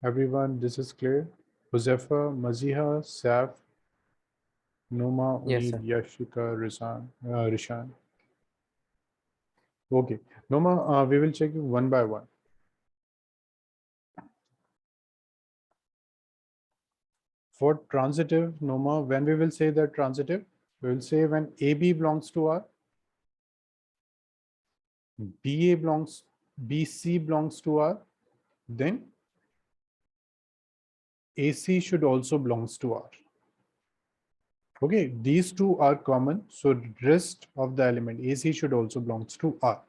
Everyone, this is clear? Josefa, Maziha, Saf, Noma, Yes, Unid, sir. Yashika, Rishan. Okay, Noma, we will check one by one. For transitive, Noma, when we will say that transitive, we will say when AB belongs to R, BC belongs to R, then AC should also belongs to R. Okay, these two are common, so rest of the element AC should also belongs to R.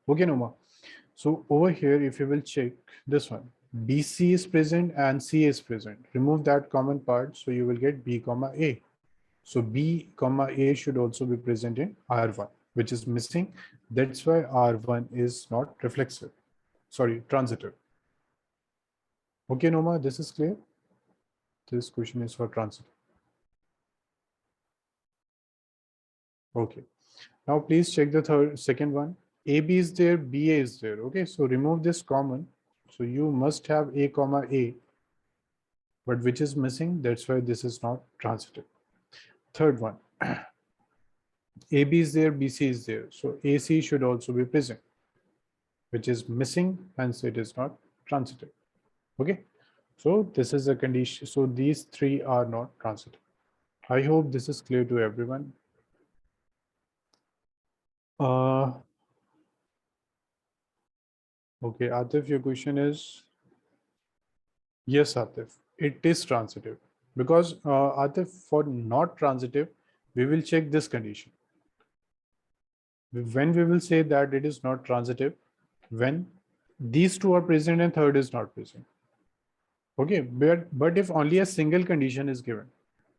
Okay, Noma. So over here, if you will check this one, BC is present and C is present. Remove that common part, so you will get B comma A. So B comma A should also be present in R1, which is missing. That's why R1 is not reflexive. Sorry, transitive. Okay, Noma, this is clear. This question is for transitive. Okay. Now please check the second one. AB is there, BA is there. Okay, so remove this common. So you must have A comma A, but which is missing. That's why this is not transitive. Third one. AB is there, BC is there. So AC should also be present, which is missing, hence it is not transitive. Okay, so this is a condition. So these three are not transitive. I hope this is clear to everyone. Okay, Atif, your question is yes, Atif, it is transitive because Atif, for not transitive, we will check this condition. When we will say that it is not transitive, when these two are present and third is not present. Okay, but if only a single condition is given,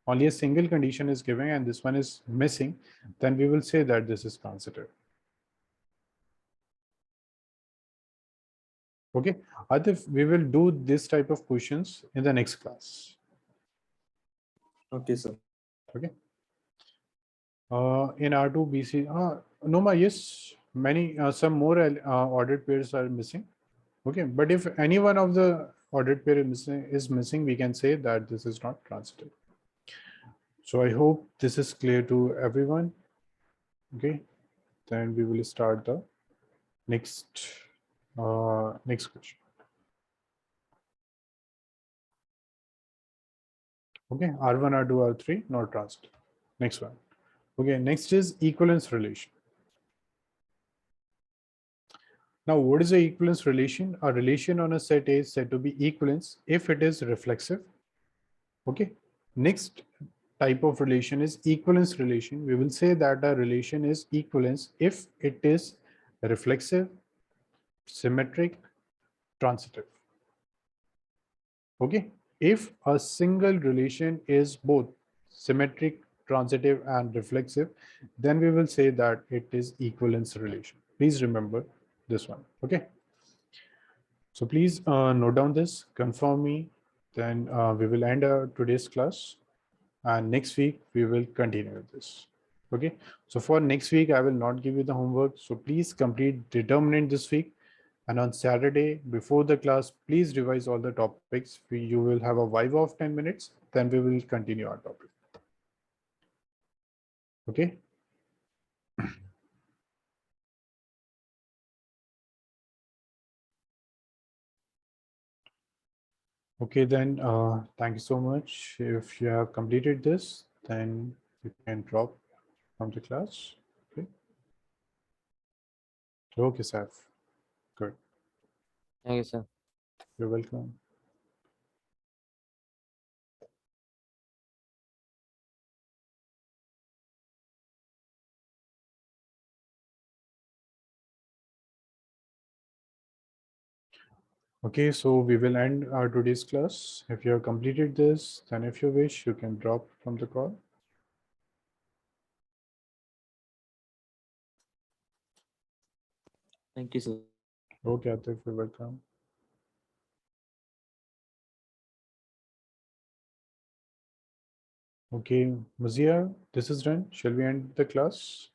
only a single condition is given and this one is missing, then we will say that this is transitive. Okay, Atif, we will do this type of questions in the next class. Okay, sir. Okay. In R2 BC, Noma, yes, many some more ordered pairs are missing. Okay, but if any one of the ordered pair is missing, we can say that this is not transitive. So I hope this is clear to everyone. Okay, then we will start the next next question. Okay, R1, R2, R3, not transitive. Next one. Okay, next is equivalence relation. Now, what is the equivalence relation? A relation on a set A is said to be equivalence if it is reflexive. Okay. Next type of relation is equivalence relation. We will say that a relation is equivalence if it is reflexive, symmetric, transitive. Okay. If a single relation is both symmetric, transitive, and reflexive, then we will say that it is equivalence relation. Please remember this one. Okay. So please note down this, confirm me, then we will end today's class and next week we will continue with this. Okay, so for next week, I will not give you the homework. So please complete determinant this week. And on Saturday, before the class, please revise all the topics. You will have a viva of 10 minutes, then we will continue our topic. Okay. Okay, then thank you so much. If you have completed this, then you can drop from the class. Okay. Okay, Saf. Thank you, sir. You're welcome. Okay, so we will end our today's class. If you have completed this, then if you wish, you can drop from the call. Thank you, sir. Okay, Atif, you're welcome. Okay, Mazia, this is done. Shall we end the class?